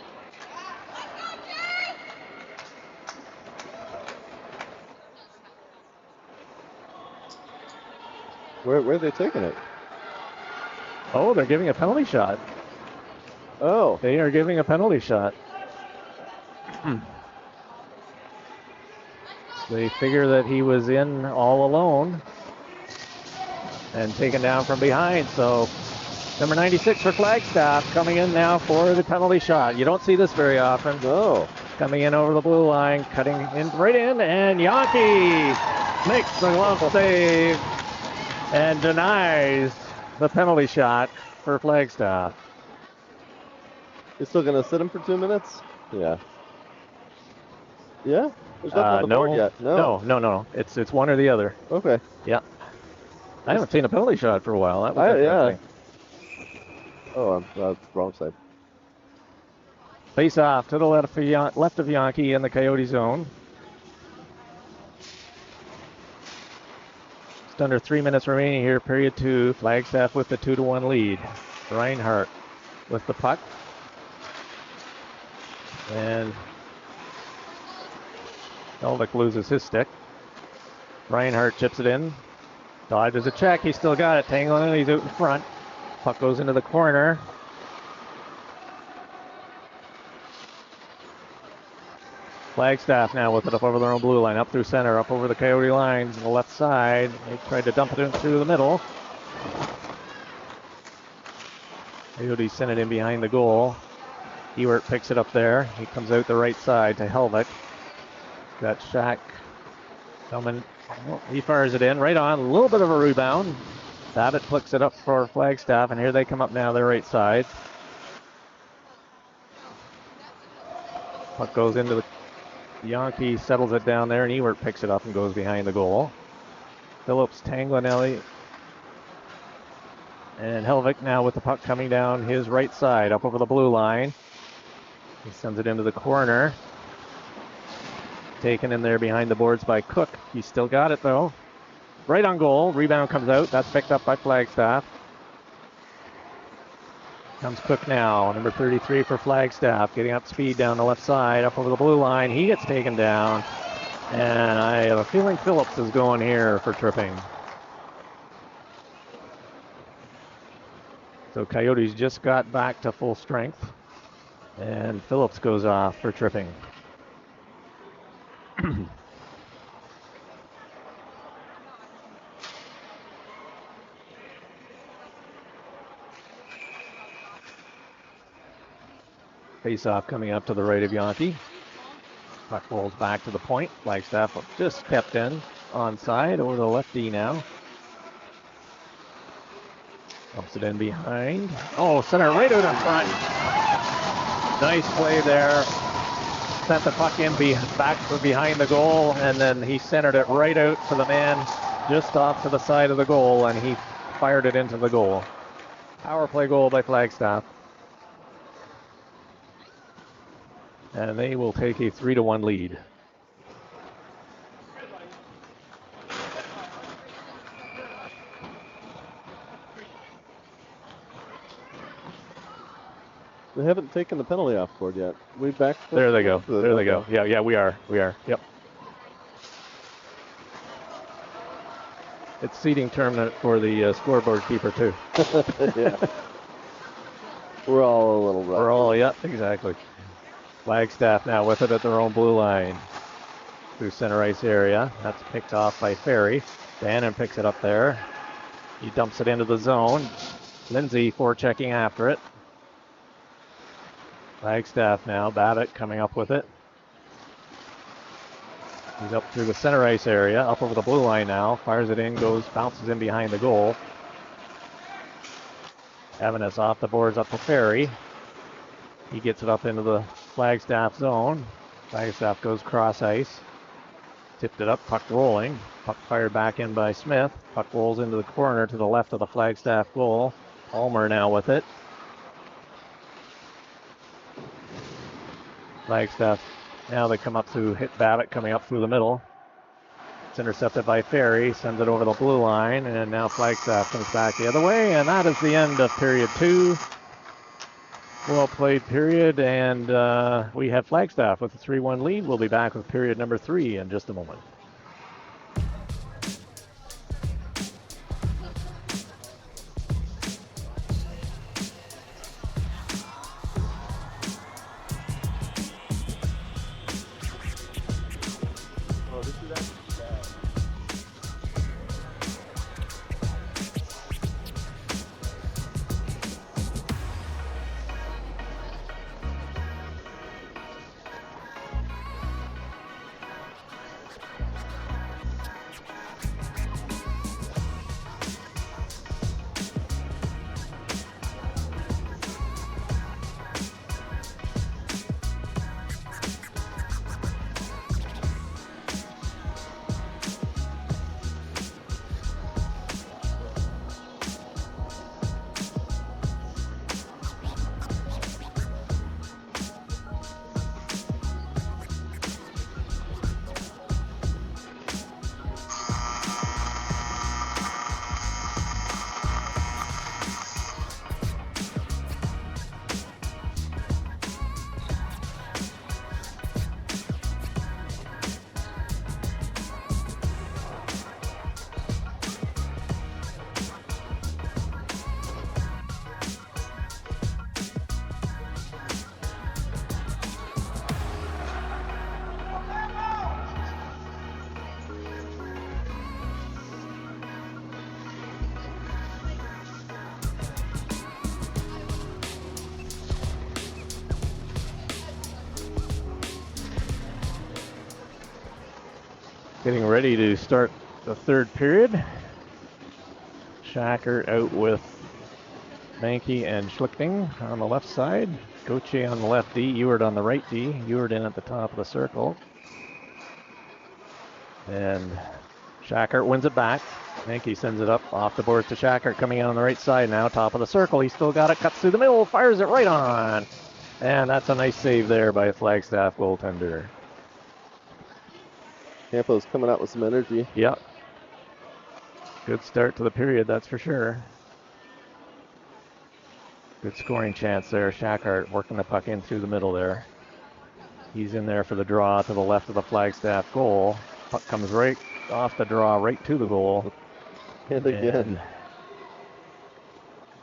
D: Where are they taking it?
C: oh, they're giving a penalty shot.
D: Oh,
C: They are giving a penalty shot. They figure that he was in all alone and taken down from behind. So number 96 for Flagstaff coming in now for the penalty shot. You don't see this very often.
D: no.
C: Coming in over the blue line, cutting in right in, and Yankee makes the glove save and denies the penalty shot for Flagstaff.
D: You're still gonna sit him for 2 minutes? Yeah. Yeah? There's nothing on the
C: No,
D: board yet.
C: no. It's one or the other.
D: Okay.
C: Yeah. I haven't seen a penalty shot for a while. That was
D: Yeah.
C: interesting.
D: Oh, I'm wrong side.
C: Face off to the left of Yankee in the Coyote zone. Just under 3 minutes remaining here, period 2. Flagstaff with the 2-1 lead. Reinhardt with the puck. And Helvik loses his stick. Reinhardt chips it in. Dodges a check. He's still got it. Tangling it. He's out in front. Puck goes into the corner. Flagstaff now with it up over their own blue line, up through center, up over the Coyote lines on the left side. They tried to dump it in through the middle. Coyotes sent it in behind the goal. Ewert picks it up there. He comes out the right side to Helvik. Got Shack coming. Oh, he fires it in right on. A little bit of a rebound. Babbitt flicks it up for Flagstaff, and here they come up now their right side. Puck goes into the Yankee, settles it down there, and Ewert picks it up and goes behind the goal. Phillips, Tanglinelli, and Helvik now with the puck coming down his right side, up over the blue line. He sends it into the corner. Taken in there behind the boards by Cook. He's still got it though. Right on goal. Rebound comes out. That's picked up by Flagstaff. Comes Cook now, number 33 for Flagstaff, getting up speed down the left side, up over the blue line. He gets taken down, and I have a feeling Phillips is going here for tripping. So Coyotes just got back to full strength, and Phillips goes off for tripping. Face-off coming up to the right of Yankee. Puck rolls back to the point. Flagstaff just kept in onside over the lefty now. Dumps it in behind. Oh, center right out in front. Nice play there. Sent the puck in back from behind the goal, and then he centered it right out to the man just off to the side of the goal, and he fired it into the goal. Power play goal by Flagstaff. And they will take a 3-1 lead.
D: They haven't taken the penalty off board yet. We back.
C: There they go. There they go. Yeah, we are. Yep. It's seating tournament for the scoreboard keeper too.
D: Yeah. We're all a little rough.
C: We're all, yep, exactly. Flagstaff now with it at their own blue line. through center ice area. That's picked off by Ferry. Bannon picks it up there. He dumps it into the zone. Lindsay forechecking after it. Flagstaff now. Babbitt coming up with it. He's up through the center ice area, up over the blue line now. Fires it in, bounces in behind the goal. Evans off the boards up to Ferry. He gets it up into the Flagstaff zone. Flagstaff goes cross ice. Tipped it up, puck rolling. Puck fired back in by Smith. Puck rolls into the corner to the left of the Flagstaff goal. Palmer now with it. Flagstaff, now they come up to hit Babbitt coming up through the middle. It's intercepted by Ferry, sends it over the blue line, and now Flagstaff comes back the other way, and that is the end of period 2. Well played period, and we have Flagstaff with a 3-1 lead. We'll be back with period number 3 in just a moment. Getting ready to start the third period. Shacker out with Mankey and Schlichting on the left side. Gauthier on the left D, Ewart on the right D. Ewart in at the top of the circle. And Shacker wins it back. Mankey sends it up off the boards to Shacker, coming in on the right side now, top of the circle. He's still got it, cuts through the middle, fires it right on. And that's a nice save there by a Flagstaff goaltender.
D: Campo's coming out with some energy.
C: Yep. Good start to the period, that's for sure. Good scoring chance there. Shackart working the puck in through the middle there. He's in there for the draw to the left of the Flagstaff goal. Puck comes right off the draw, right to the goal.
D: And again.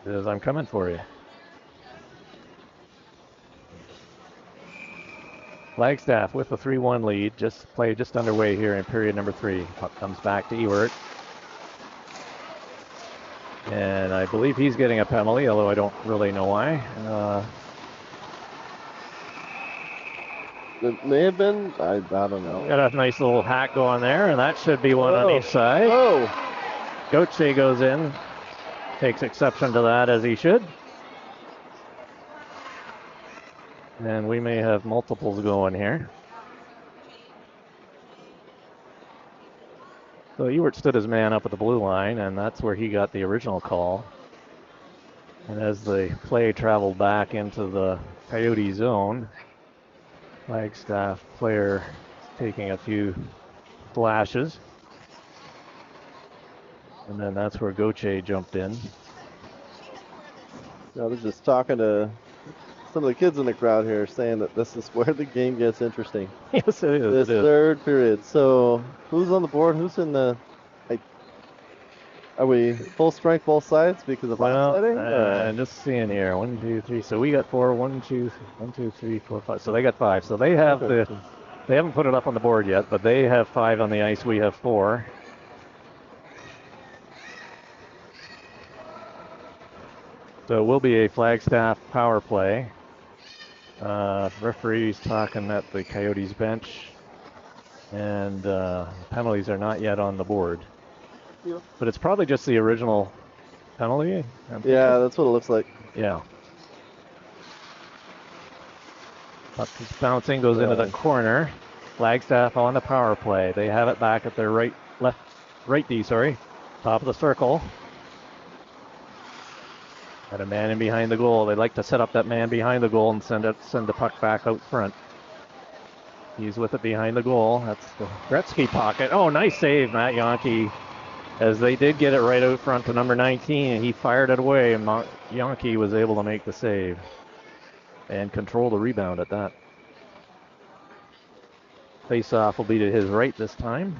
C: Says, I'm coming for you. Flagstaff with the 3-1 lead. Play just underway here in period number 3. Puck comes back to Ewart. And I believe he's getting a penalty, although I don't really know why.
D: It may have been, I don't know.
C: Got a nice little hack going there, and that should be one on each side.
D: Oh!
C: Gauthier goes in, takes exception to that, as he should. And we may have multiples going here. So Ewart stood his man up at the blue line, and that's where he got the original call. And as the play traveled back into the Coyote zone, Flagstaff player taking a few flashes. And then that's where Gauthier jumped in.
D: I was just talking to some of the kids in the crowd here saying that this is where the game gets interesting.
C: Yes, it is.
D: This third period. So who's on the board? Who's in the... Are we full strength both sides because of offsetting?
C: And just seeing here, 1, 2, 3. So we got 4. 1, 2, 3, 4, 5. So they got 5. So they have They haven't put it up on the board yet, but they have 5 on the ice. We have 4. So it will be a Flagstaff power play. Referee's talking at the Coyotes bench, and penalties are not yet on the board.
D: Yeah.
C: But it's probably just the original penalty.
D: Yeah, that's what it looks like.
C: Yeah. Puck is bouncing, goes into the corner. Flagstaff on the power play. They have it back at their right D, top of the circle. Got a man in behind the goal. They like to set up that man behind the goal and send the puck back out front. He's with it behind the goal. That's the Gretzky pocket. Oh, nice save, Matt Yonke. As they did get it right out front to number 19, and he fired it away, and Yonke was able to make the save and control the rebound at that. Face-off will be to his right this time.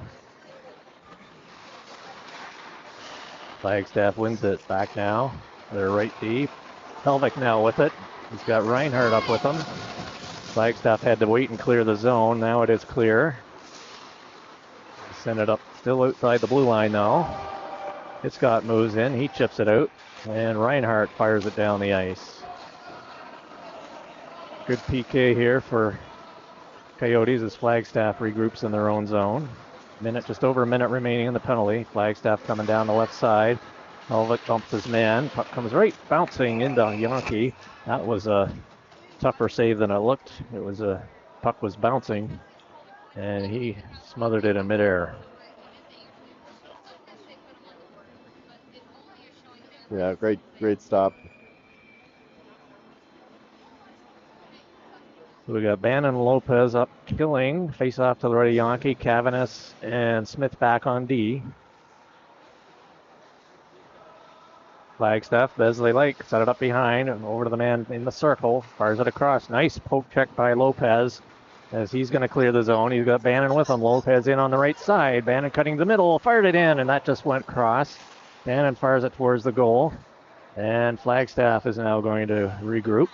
C: Flagstaff wins it back now. They're right deep. Helvik now with it. He's got Reinhardt up with him. Flagstaff had to wait and clear the zone. Now it is clear. Send it up, still outside the blue line though. Hitchcock moves in, he chips it out, and Reinhardt fires it down the ice. Good PK here for Coyotes as Flagstaff regroups in their own zone. Just over a minute remaining in the penalty. Flagstaff coming down the left side. Helvik bumps his man. Puck comes right bouncing into Yonke. That was a tougher save than it looked. Puck was bouncing, and he smothered it in midair.
D: Yeah, great stop.
C: So we got Bannon and Lopez up killing. Face off to the right of Yonke. Cavanis and Smith back on D. Flagstaff, as they like, set it up behind and over to the man in the circle. Fires it across. Nice poke check by Lopez as he's going to clear the zone. He's got Bannon with him. Lopez in on the right side. Bannon cutting the middle, fired it in, and that just went cross. Bannon fires it towards the goal. And Flagstaff is now going to regroup.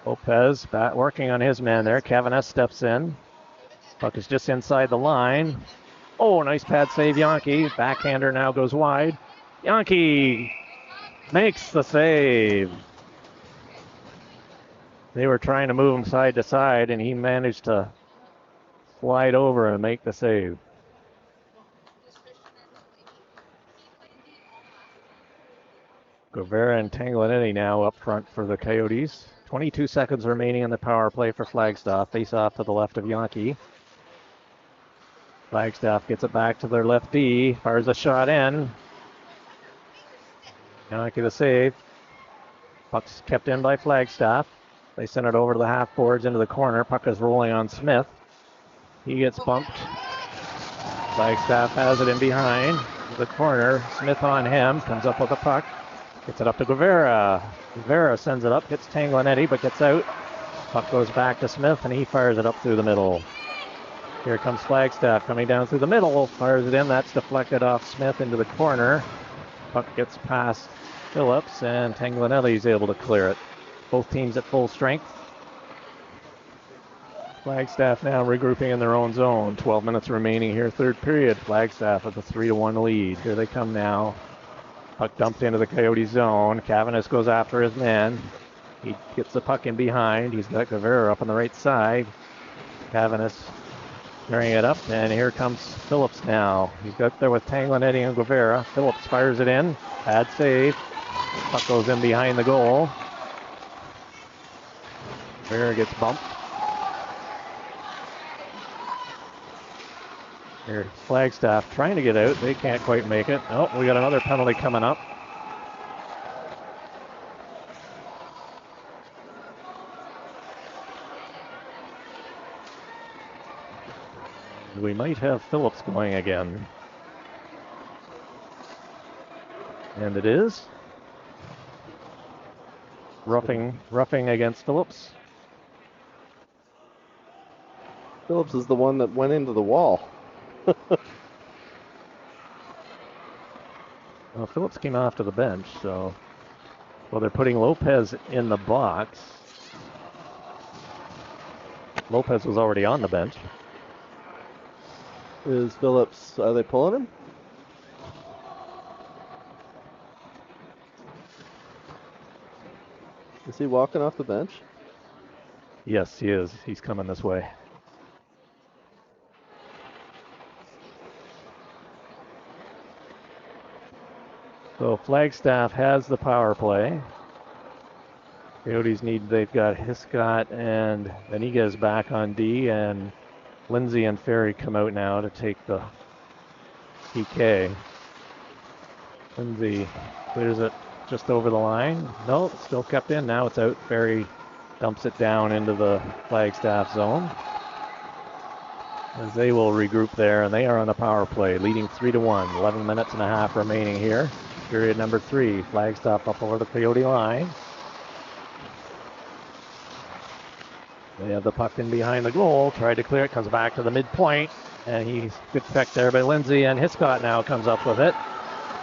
C: Lopez working on his man there. Cavanis steps in. Puck is just inside the line. Oh, nice pad save, Yonke. Backhander now goes wide. Yonke makes the save. They were trying to move him side to side, and he managed to slide over and make the save. Guevara and Tanglenetti now up front for the Coyotes. 22 seconds remaining in the power play for Flagstaff. Face off to the left of Yonke. Flagstaff gets it back to their left D. Fires a shot in. Yonke the save. Puck's kept in by Flagstaff. They send it over to the half boards into the corner. Puck is rolling on Smith. He gets bumped. Flagstaff has it in behind the corner. Smith on him. Comes up with the puck. Gets it up to Guevara. Guevara sends it up. Hits Tanglenetti but gets out. Puck goes back to Smith and he fires it up through the middle. Here comes Flagstaff coming down through the middle. Fires it in. That's deflected off Smith into the corner. Puck gets past Phillips and Tanglenetti is able to clear it. Both teams at full strength. Flagstaff now regrouping in their own zone. 12 minutes remaining here, third period. Flagstaff with a 3-1 lead. Here they come now. Puck dumped into the Coyote zone. Cavanis goes after his man. He gets the puck in behind. He's got Guevara up on the right side. Cavanis carrying it up, and here comes Phillips now. He's got there with Tanglenetti and Guevara. Phillips fires it in. Bad save. Puck goes in behind the goal. Guevara gets bumped. Here's Flagstaff trying to get out. They can't quite make it. Oh, we got another penalty coming up. We might have Phillips going again. And it is. Roughing against Phillips.
D: Phillips is the one that went into the wall.
C: Well, Phillips came off to the bench, so... Well, they're putting Lopez in the box. Lopez was already on the bench.
D: Is Phillips, are they pulling him? Is he walking off the bench?
C: Yes, he is. He's coming this way. So Flagstaff has the power play. Coyotes they've got Hiscott and Beniguez back on D, and Lindsay and Ferry come out now to take the PK. Lindsay clears it just over the line. No, it's still kept in. Now it's out. Ferry dumps it down into the Flagstaff zone. As they will regroup there, and they are on the power play, leading 3-1. 11 minutes and a half remaining here. Period number 3. Flagstaff up over the Coyote line. They have the puck in behind the goal. Tried to clear it. Comes back to the midpoint. And he's good peck there by Lindsay. And Hiscott now comes up with it.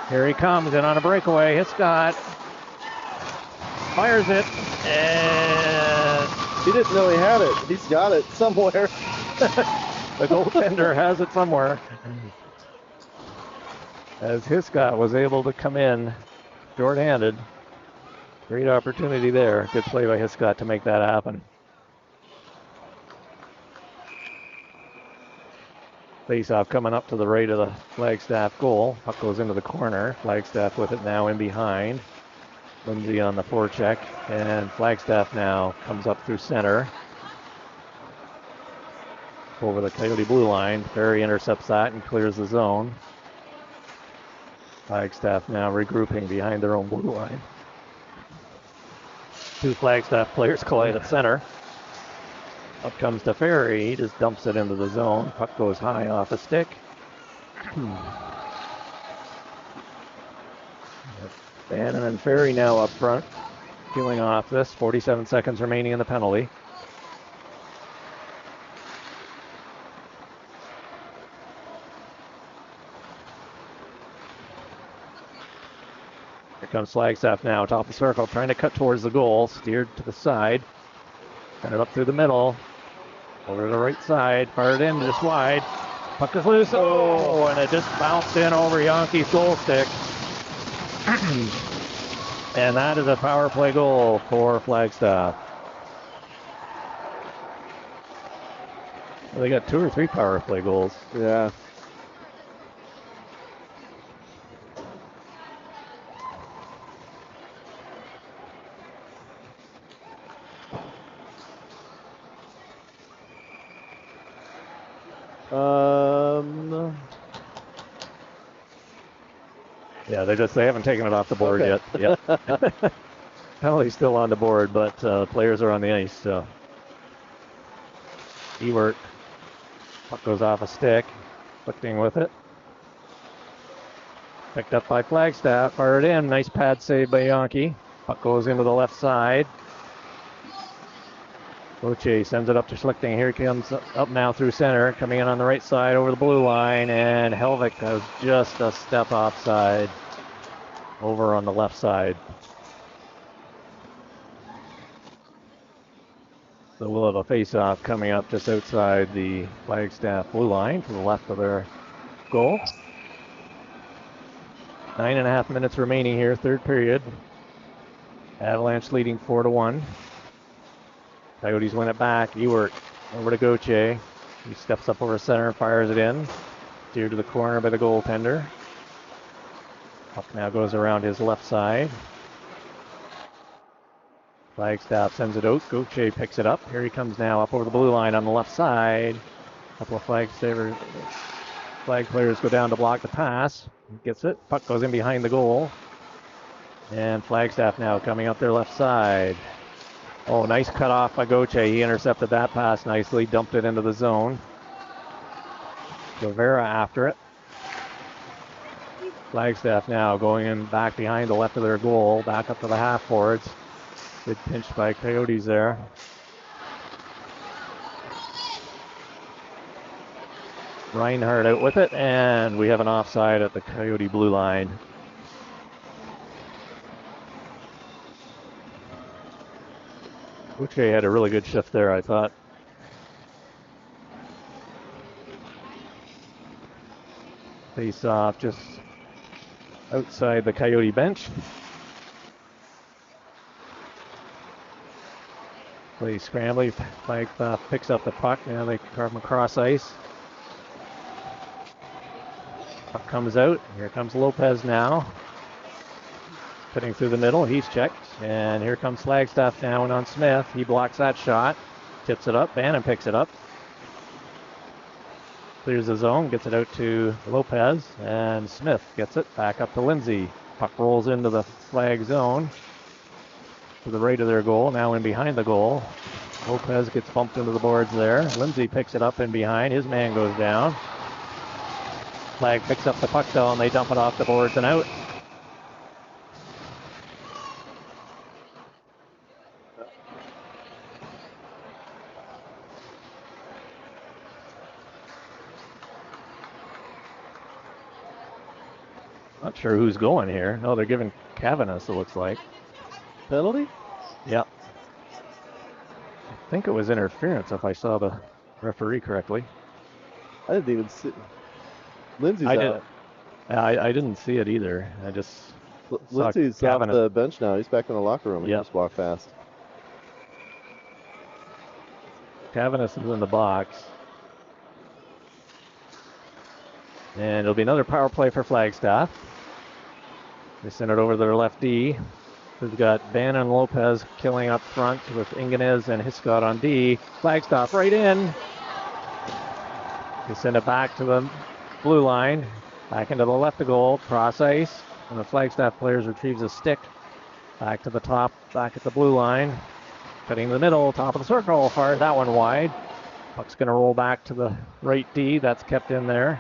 C: Here he comes in on a breakaway. Hiscott fires it. And
D: He didn't know he had it. He's got it somewhere.
C: the goaltender has it somewhere. As Hiscott was able to come in short-handed. Great opportunity there. Good play by Hiscott to make that happen. Face-off coming up to the right of the Flagstaff goal. Puck goes into the corner. Flagstaff with it now in behind. Lindsay on the forecheck. And Flagstaff now comes up through center. Over the Coyote blue line. Ferry intercepts that and clears the zone. Flagstaff now regrouping behind their own blue line. Two Flagstaff players collide at center. Up comes to Ferry. He just dumps it into the zone. Puck goes high off a stick. Bannon and Ferry now up front. Peeling off this. 47 seconds remaining in the penalty. Here comes Flagstaff now, top of the circle, trying to cut towards the goal. Steered to the side. Send it up through the middle. Over to the right side. Fired in just wide. Puck is loose. Oh, and it just bounced in over Yankee's goal stick. And that is a power play goal for Flagstaff. Well, they got 2 or 3 power play goals.
D: Yeah.
C: Yeah, they haven't taken it off the board yet. Yep. Penalty's still on the board, but players are on the ice. So Ewert, puck goes off a stick, lifting with it. Picked up by Flagstaff, fired in. Nice pad save by Yankee. Puck goes into the left side. Oche sends it up to Schlichting. Here he comes up now through center, coming in on the right side over the blue line, and Helvik has just a step offside over on the left side. So we'll have a face-off coming up just outside the Flagstaff blue line to the left of their goal. 9.5 minutes remaining here, third period. Avalanche leading 4-1. Coyotes win it back. Ewert over to Gauthier. He steps up over center and fires it in. Steered to the corner by the goaltender. Puck now goes around his left side. Flagstaff sends it out. Gauthier picks it up. Here he comes now up over the blue line on the left side. A couple of flag players go down to block the pass. Gets it. Puck goes in behind the goal. And Flagstaff now coming up their left side. Oh, nice cut off by Gauthier. He intercepted that pass nicely, dumped it into the zone. Guevara after it. Flagstaff now going in back behind the left of their goal, back up to the half forwards. Good pinch by Coyotes there. Reinhardt out with it, and we have an offside at the Coyote blue line. Uche had a really good shift there, I thought. Face off just outside the Coyote bench. Play scrambling. Flagstaff picks up the puck. Now they come across ice. Puck comes out. Here comes Lopez now. Putting through the middle. He's checked. And here comes Flagstaff now and on Smith. He blocks that shot. Tips it up. Bannon picks it up. Clears the zone. Gets it out to Lopez. And Smith gets it back up to Lindsay. Puck rolls into the Flag zone. To the right of their goal. Now in behind the goal. Lopez gets bumped into the boards there. Lindsay picks it up in behind. His man goes down. Flag picks up the puck though, and they dump it off the boards and out. Not sure who's going here. No, they're giving Cavanis, it looks like.
D: Penalty?
C: Yep. I think it was interference if I saw the referee correctly.
D: I didn't even see. Lindsay's
C: I
D: out.
C: didn't. I didn't see it either. I just saw
D: Lindsay's off
C: Cavanis.
D: the bench now. He's back in the locker room. He
C: Yep.
D: just walked past.
C: Cavanis is in the box. And it'll be another power play for Flagstaff. They send it over to their left D. We've got Bannon and Lopez killing up front with Inganez and Hiscott on D. Flagstaff right in. They send it back to the blue line. Back into the left of goal. Cross ice. And the Flagstaff players retrieves a stick. Back to the top. Back at the blue line. Cutting the middle. Top of the circle. Fired that one wide. Puck's going to roll back to the right D. That's kept in there.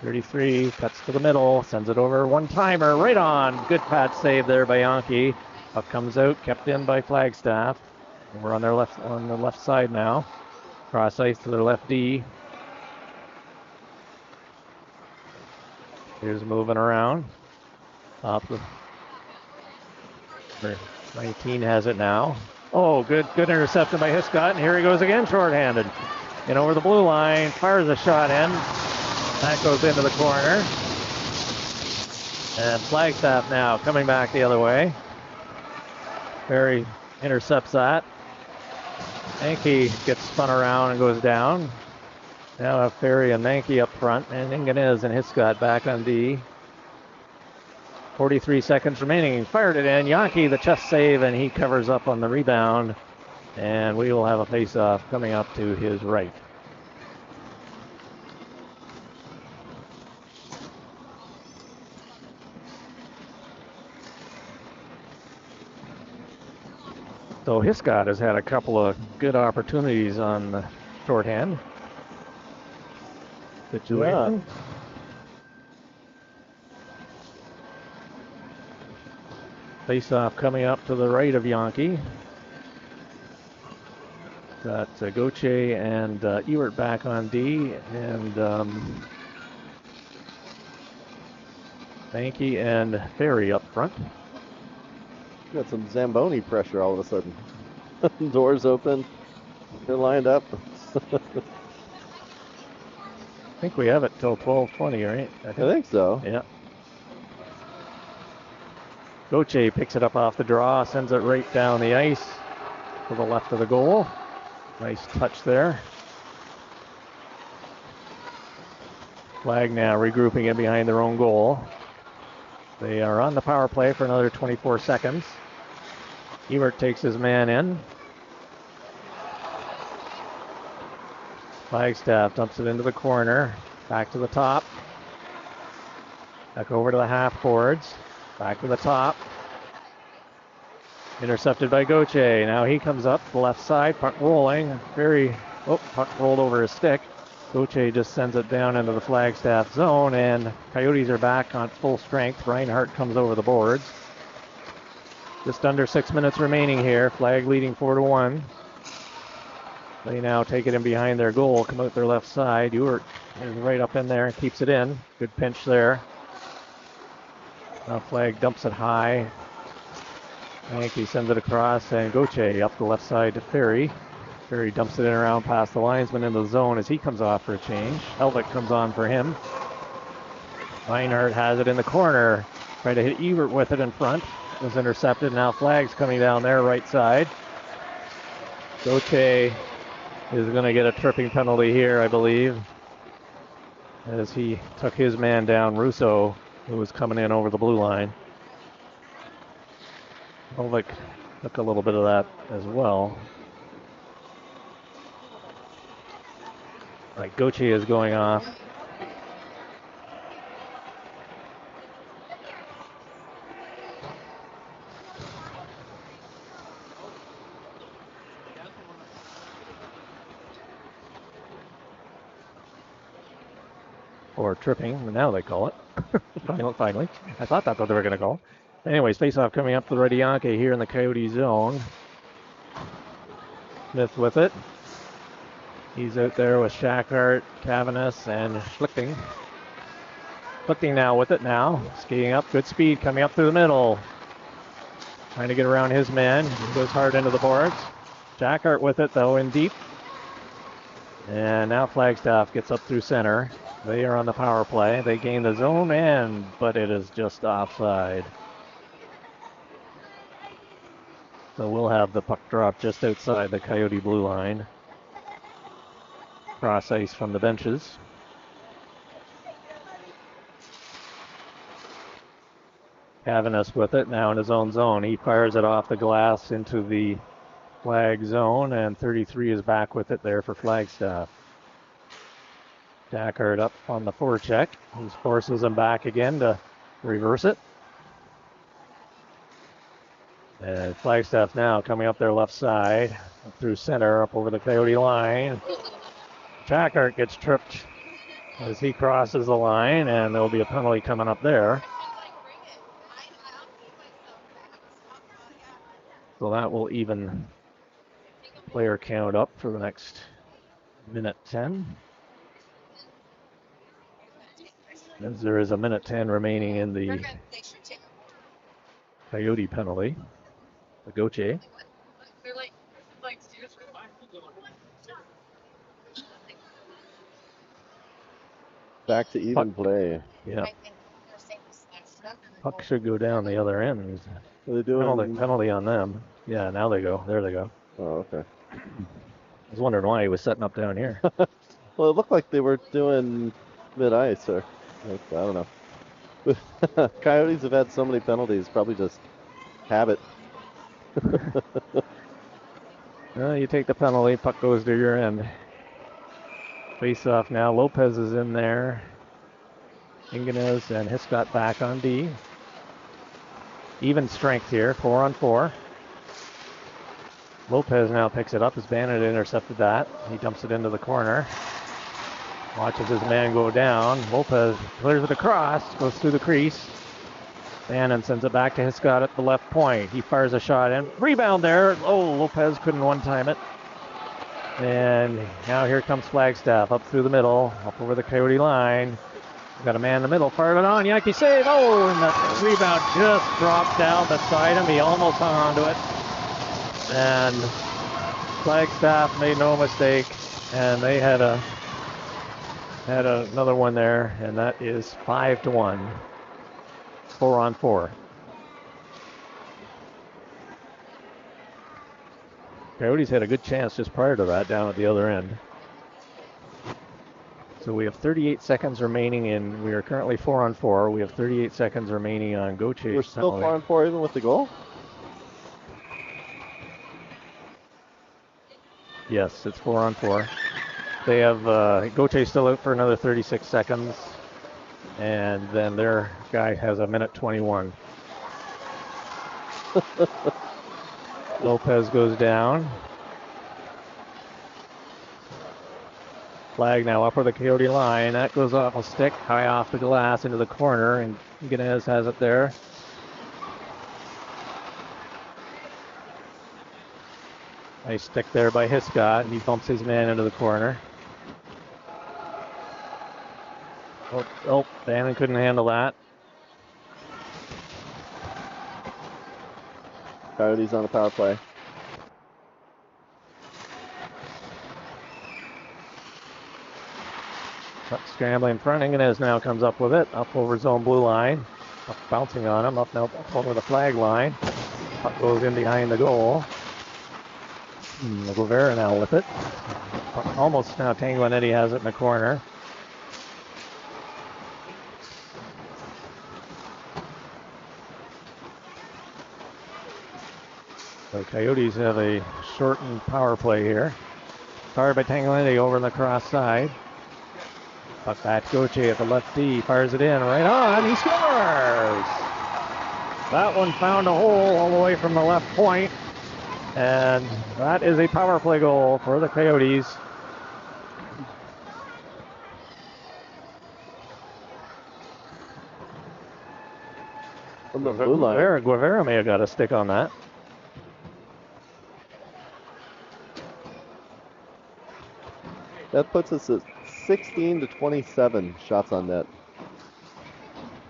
C: 33 cuts to the middle, sends it over, one-timer, right on. Good pad save there by Yankee. Puck comes out, kept in by Flagstaff. And we're on the left side now. Cross ice to their left D. Here's moving around. Top of 19 has it now. Oh, good interception by Hiscott, and here he goes again, shorthanded. And over the blue line, fires a shot in. That goes into the corner. And Flagstaff now coming back the other way. Ferry intercepts that. Mankey gets spun around and goes down. Now have Ferry and Mankey up front, and Inganez and Hiscott back on D. 43 seconds remaining. Fired it in. Yankee the chest save, and he covers up on the rebound. And we will have a face-off coming up to his right. So Hiscott has had a couple of good opportunities on the shorthand situation.
D: Yeah.
C: Face-off coming up to the right of Yankee. Got Gauthier and Ewert back on D, and Mankey and Ferry up front.
D: Got some Zamboni pressure all of a sudden. Doors open. They're lined up.
C: I think we have it till 12:20, right?
D: I think so.
C: Yeah. Gauthier picks it up off the draw, sends it right down the ice to the left of the goal. Nice touch there. Flag now regrouping it behind their own goal. They are on the power play for another 24 seconds. Ewert takes his man in. Flagstaff dumps it into the corner. Back to the top. Back over to the half boards. Back to the top. Intercepted by Gauthier. Now he comes up the left side. Puck rolling. Puck rolled over his stick. Gauthier just sends it down into the Flagstaff zone, and Coyotes are back on full strength. Reinhardt comes over the boards. Just under 6 minutes remaining here. Flag leading 4-1. They now take it in behind their goal, come out their left side. Ewert is right up in there and keeps it in. Good pinch there. Now Flag dumps it high. Yankee sends it across, and Gauthier up the left side to Ferry. Ferry dumps it in around past the linesman in the zone as he comes off for a change. Helvik comes on for him. Reinhardt has it in the corner. Tried to hit Ebert with it in front. Was intercepted. Now Flag's coming down there, right side. Gauthier is going to get a tripping penalty here, I believe, as he took his man down, Russo, who was coming in over the blue line. Novik took a little bit of that as well. Right, Gauthier is going off. Or tripping, now they call it. Finally. I thought that's what they were going to call. Anyways, face-off coming up for Redianke here in the Coyote zone. Smith with it. He's out there with Shackhart, Cavanis, and Schlichting. Schlichting now with it now. Skating up, good speed coming up through the middle. Trying to get around his man. He goes hard into the boards. Shackhart with it though in deep. And now Flagstaff gets up through center. They are on the power play. They gain the zone end, but it is just offside. So we'll have the puck drop just outside the Coyote blue line. Cross ice from the benches. Cavanis with it now in his own zone. He fires it off the glass into the Flag zone, and 33 is back with it there for Flagstaff. Shackhart up on the forecheck. He forces him back again to reverse it. And Flagstaff now coming up their left side, up through center, up over the Coyote line. Shackhart gets tripped as he crosses the line, and there'll be a penalty coming up there. So that will even player count up for the next minute 10. As there is a minute 10 remaining in the Coyote penalty. The Gauthier.
D: Back to even play.
C: Yeah. Puck should go down the other end.
D: Are they doing
C: Penalty on them. Yeah, now they go. There they go.
D: Oh, okay.
C: I was wondering why he was setting up down here.
D: Well, it looked like they were doing mid-ice, or I don't know. Coyotes have had so many penalties, probably just habit.
C: You take the penalty, puck goes to your end. Face off now. Lopez is in there. Ingenez and Hiscott back on D. Even strength here, 4-on-4. Lopez now picks it up as Bannon intercepted that. He dumps it into the corner. Watches his man go down. Lopez clears it across, goes through the crease. Bannon sends it back to Hiscott at the left point. He fires a shot in. Rebound there. Oh, Lopez couldn't one-time it. And now here comes Flagstaff up through the middle, up over the Coyote line. Got a man in the middle, fired it on. Yankee save. Oh, and the rebound just dropped down beside him. He almost hung onto it. And Flagstaff made no mistake, and they had another one there, and that is 5-1. 4-on-4. Coyotes had a good chance just prior to that down at the other end. So we have 38 seconds remaining, and we are currently 4-on-4. We have 38 seconds remaining on Gauthier.
D: We're still 4-on-4 even with the goal?
C: Yes, it's 4-on-4. They have Gauthier still out for another 36 seconds, and then their guy has a minute 21. Lopez goes down. Flag now up for the Coyote line. That goes off a stick, high off the glass into the corner, and Ingenez has it there. Nice stick there by Hiscott, and he bumps his man into the corner. Oh, Bannon couldn't handle that.
D: Coyotes on a power play.
C: Scrambling, fronting, and as now comes up with it. Up over zone blue line. Up bouncing on him. Up now up over the flag line. Puck goes in behind the goal. Guevara now with it. Almost now Tanguanetti has it in the corner. The Coyotes have a shortened power play here. Fired by Tanguanetti over on the cross side. Puck back to Gauthier at the left D. Fires it in right on. He scores! That one found a hole all the way from the left point. And that is a power play goal for the Coyotes.
D: From the blue line.
C: Guevara may have got a stick on that.
D: That puts us at 16 to 27 shots on net.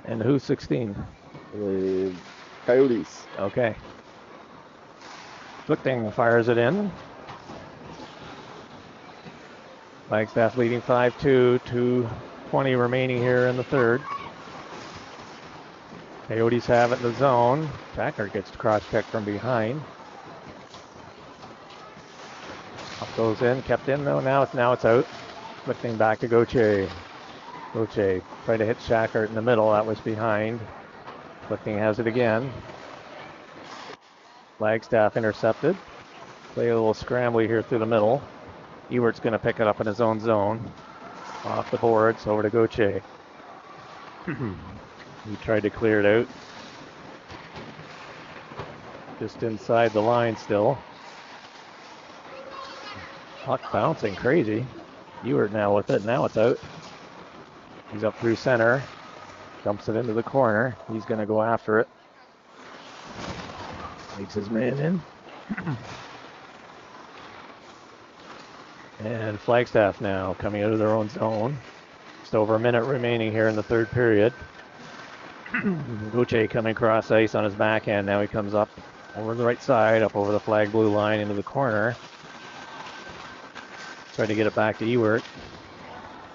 C: And who's 16?
D: The Coyotes.
C: Okay. Flichting fires it in. Flagstaff leading 5-2. 2:20 remaining here in the third. Coyotes have it in the zone. Packard gets cross-check from behind. Up goes in, kept in though. Now it's out. Flichting back to Gauthier. Gauthier tried to hit Shackert in the middle. That was behind. Flichting has it again. Flagstaff intercepted. Play a little scrambly here through the middle. Ewert's going to pick it up in his own zone. Off the boards, over to Gauthier. He tried to clear it out. Just inside the line still. Puck bouncing crazy. Ewert now with it. Now it's out. He's up through center. Dumps it into the corner. He's going to go after it. Makes his man in. And Flagstaff now coming out of their own zone. Just over a minute remaining here in the third period. Gauthier coming across ice on his backhand. Now he comes up over the right side, up over the flag blue line into the corner. Trying to get it back to Ewert.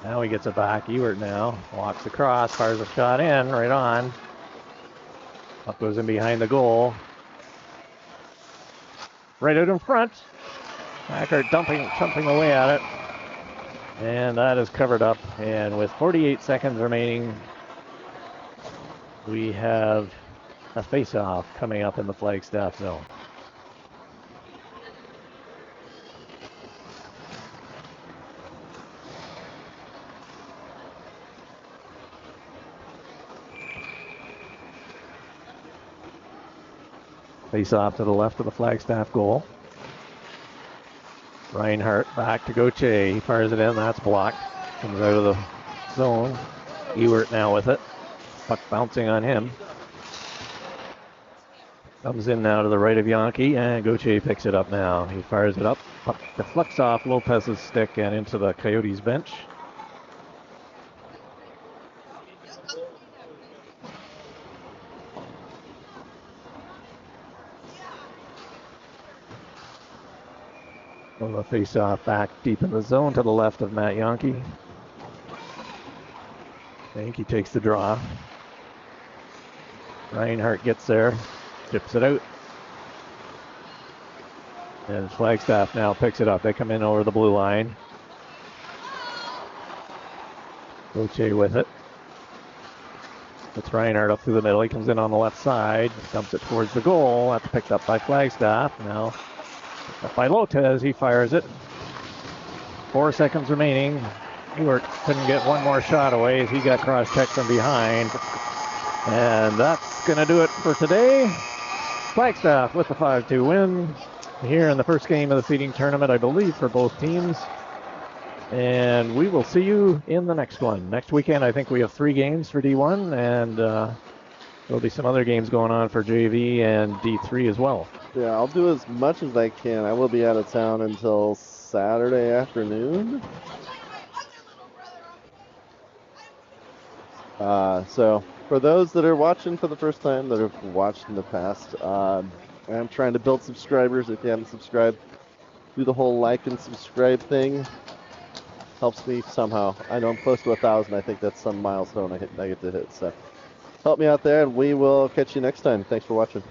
C: Now he gets it back. Ewert now walks across, fires a shot in, right on. Up goes in behind the goal. Right out in front. Packard jumping away at it. And that is covered up. And with 48 seconds remaining, we have a face-off coming up in the Flagstaff zone. Face-off to the left of the Flagstaff goal. Reinhardt back to Gauthier. He fires it in. That's blocked. Comes out of the zone. Ewert now with it. Puck bouncing on him. Comes in now to the right of Yankee, and Gauthier picks it up now. He fires it up. Puck deflects off Lopez's stick and into the Coyotes bench. The face-off back deep in the zone to the left of Matt Yankee. Yankee takes the draw. Reinhardt gets there, tips it out. And Flagstaff now picks it up. They come in over the blue line. Gauthier with it. Puts Reinhardt up through the middle. He comes in on the left side, dumps it towards the goal. That's picked up by Flagstaff. Now up by Lopez, he fires it. 4 seconds remaining. Ewert couldn't get one more shot away as he got cross-checked from behind. And that's going to do it for today. Flagstaff with the 5-2 win here in the first game of the seeding tournament, I believe, for both teams. And we will see you in the next one. Next weekend, I think we have 3 games for D1, and there'll be some other games going on for JV and D3 as well.
D: Yeah, I'll do as much as I can. I will be out of town until Saturday afternoon. So for those that are watching for the first time, that have watched in the past, I'm trying to build subscribers. If you haven't subscribed, do the whole like and subscribe thing. Helps me somehow. I know I'm close to 1,000. I think that's some milestone I get to hit. So help me out there, and we will catch you next time. Thanks for watching.